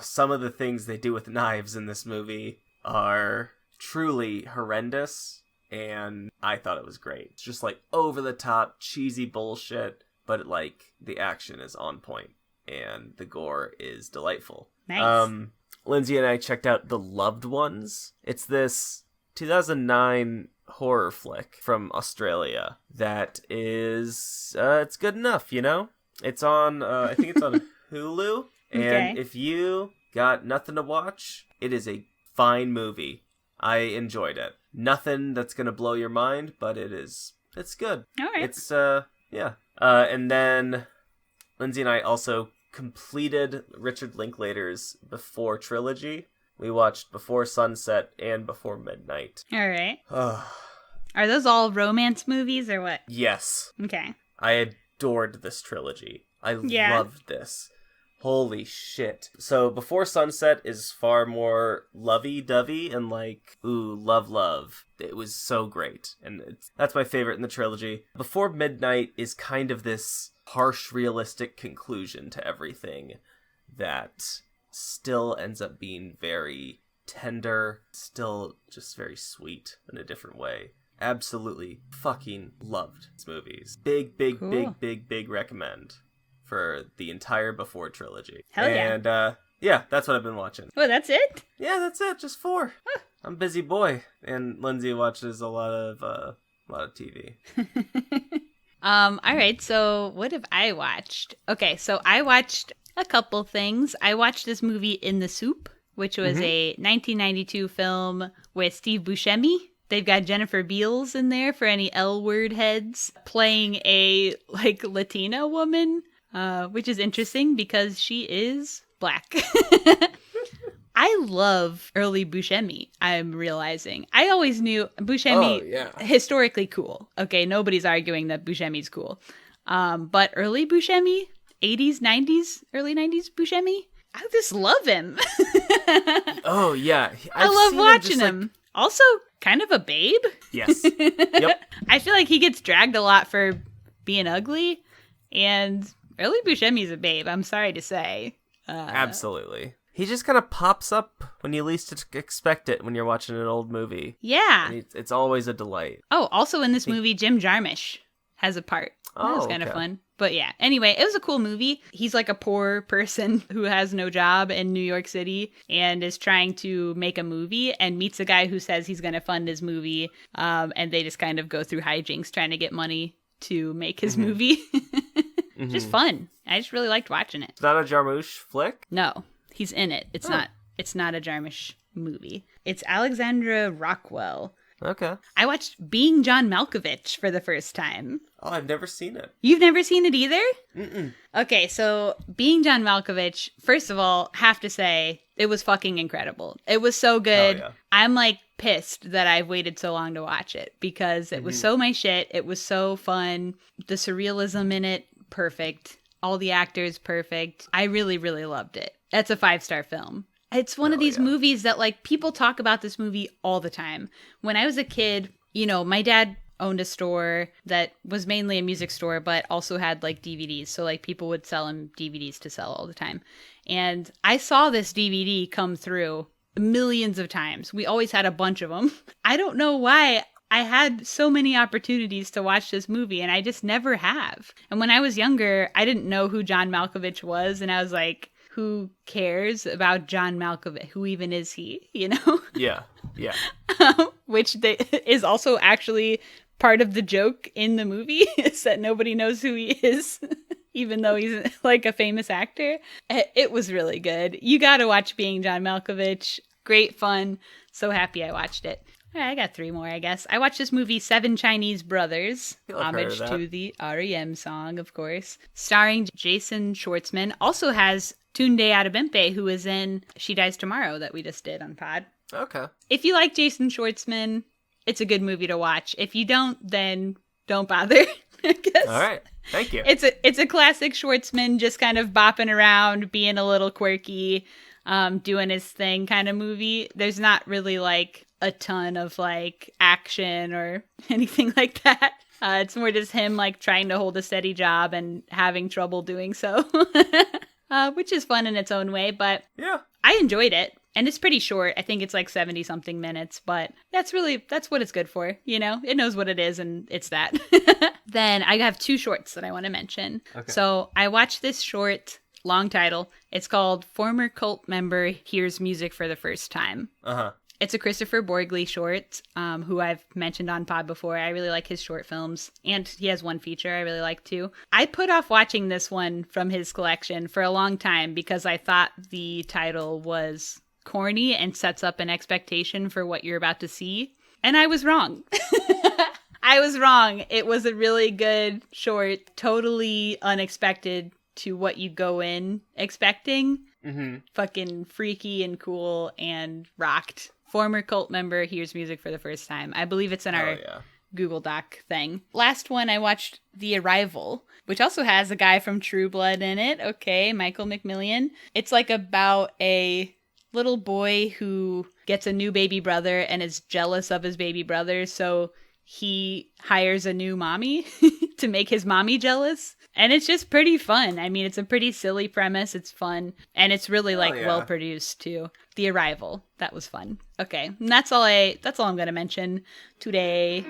some of the things they do with knives in this movie are truly horrendous, and I thought it was great. It's just like over the top, cheesy bullshit, but like the action is on point, and the gore is delightful. Nice. Lindsay and I checked out The Loved Ones. It's this 2009 horror flick from Australia that is it's good enough, you know. It's on I think it's on Hulu, and if you got nothing to watch, it is a fine movie. I enjoyed it. Nothing that's gonna blow your mind, but it's good. All right. It's yeah. And then Lindsay and I also completed Richard Linklater's Before trilogy. We watched Before Sunset and Before Midnight. All right. Are those all romance movies or what? Yes. Okay. I adored this trilogy. I loved this. Holy shit. So Before Sunset is far more lovey-dovey and like, ooh, love. It was so great. And that's my favorite in the trilogy. Before Midnight is kind of this harsh, realistic conclusion to everything that still ends up being very tender, still just very sweet in a different way. Absolutely fucking loved these movies. Big recommend for the entire Before trilogy. Hell yeah. And yeah, that's what I've been watching. Oh, that's it? Yeah, that's it. Just 4. Huh. I'm a busy boy, and Lindsay watches a lot of TV. All right, so what have I watched? Okay, so I watched a couple things. I watched this movie In the Soup, which was a 1992 film with Steve Buscemi. They've got Jennifer Beals in there for any L-word heads, playing a like Latina woman, which is interesting because she is black. I love early Buscemi, I'm realizing. I always knew Buscemi, historically cool. Okay, nobody's arguing that Buscemi's cool. But early Buscemi, 80s, 90s, early 90s Buscemi, I just love him. Oh, yeah. I love watching him. Also, kind of a babe. Yes. Yep. I feel like he gets dragged a lot for being ugly. And early Buscemi's a babe, I'm sorry to say. Absolutely. He just kind of pops up when you least expect it when you're watching an old movie. Yeah. And it's always a delight. Oh, also in this movie, Jim Jarmusch has a part. That was kind of fun. But yeah, anyway, it was a cool movie. He's like a poor person who has no job in New York City and is trying to make a movie and meets a guy who says he's going to fund his movie. And they just kind of go through hijinks trying to get money to make his movie. Just fun. I just really liked watching it. Is that a Jarmusch flick? No. He's in it. It's not a Jarmusch movie. It's Alexandra Rockwell. Okay. I watched Being John Malkovich for the first time. Oh, I've never seen it. You've never seen it either? Mm-mm. Okay, so Being John Malkovich, first of all, have to say, it was fucking incredible. It was so good. Oh, yeah. I'm like pissed that I've waited so long to watch it because it was so my shit. It was so fun. The surrealism in it, perfect. All the actors, perfect. I really, really loved it. That's a 5-star film. It's one of these movies that, like, people talk about this movie all the time. When I was a kid, you know, my dad owned a store that was mainly a music store, but also had, like, DVDs. So, like, people would sell him DVDs to sell all the time. And I saw this DVD come through millions of times. We always had a bunch of them. I don't know why I had so many opportunities to watch this movie, and I just never have. And when I was younger, I didn't know who John Malkovich was, and I was like, who cares about John Malkovich? Who even is he? You know? Yeah. Which is also actually part of the joke in the movie, is that nobody knows who he is, even though he's like a famous actor. It was really good. You gotta watch Being John Malkovich. Great fun. So happy I watched it. All right, I got 3 more, I guess. I watched this movie, Seven Chinese Brothers. Homage to the REM song, of course. Starring Jason Schwartzman. Also has Tunde Adebimpe, who is in She Dies Tomorrow that we just did on pod. Okay. If you like Jason Schwartzman, it's a good movie to watch. If you don't, then don't bother, I guess. All right. Thank you. It's a classic Schwartzman, just kind of bopping around, being a little quirky, doing his thing kind of movie. There's not really like a ton of like action or anything like that. It's more just him like trying to hold a steady job and having trouble doing so. Which is fun in its own way, but yeah, I enjoyed it. And it's pretty short. I think it's like 70 something minutes, but that's what it's good for. You know, it knows what it is and it's that. Then I have 2 shorts that I want to mention. Okay. So I watched this short, long title. It's called Former Cult Member Hears Music for the First Time. Uh-huh. It's a Christopher Borgley short, who I've mentioned on pod before. I really like his short films, and he has one feature I really like too. I put off watching this one from his collection for a long time because I thought the title was corny and sets up an expectation for what you're about to see, and I was wrong. I was wrong. It was a really good short, totally unexpected to what you go in expecting. Mm-hmm. Fucking freaky and cool and rocked. Former cult member hears music for the first time. I believe it's in our Google Doc thing. Last one, I watched The Arrival, which also has a guy from True Blood in it. Okay, Michael McMillian. It's like about a little boy who gets a new baby brother and is jealous of his baby brother, so he hires a new mommy to make his mommy jealous. And it's just pretty fun. I mean, it's a pretty silly premise. It's fun. And it's really well produced too. The Arrival. That was fun. Okay. And that's all I'm going to mention today.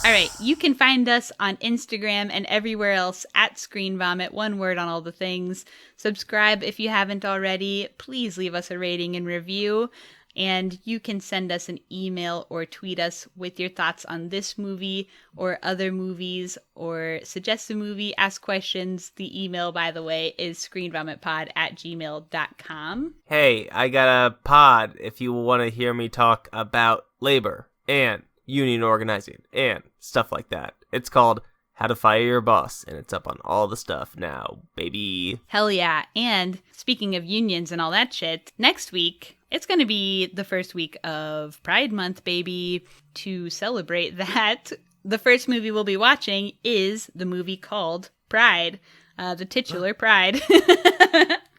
All right, you can find us on Instagram and everywhere else at ScreenVomit, one word on all the things. Subscribe if you haven't already. Please leave us a rating and review. And you can send us an email or tweet us with your thoughts on this movie or other movies, or suggest a movie, ask questions. The email, by the way, is screenvomitpod@gmail.com. Hey, I got a pod if you want to hear me talk about labor and union organizing and stuff like that. It's called How to Fire Your Boss, and it's up on all the stuff now, baby. Hell yeah. And speaking of unions and all that shit, next week, it's going to be the first week of Pride Month, baby. To celebrate that, the first movie we'll be watching is the movie called Pride, the titular Pride,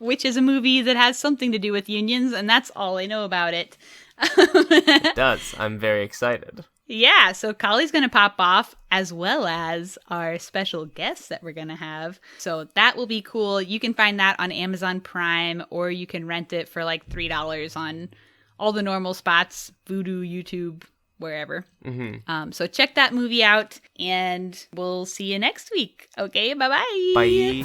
which is a movie that has something to do with unions, and that's all I know about it. It does. I'm very excited. Yeah, so Collie's going to pop off, as well as our special guests that we're going to have. So that will be cool. You can find that on Amazon Prime, or you can rent it for like $3 on all the normal spots, Vudu, YouTube, wherever. Mm-hmm. So check that movie out, and we'll see you next week. Okay, bye-bye. Bye.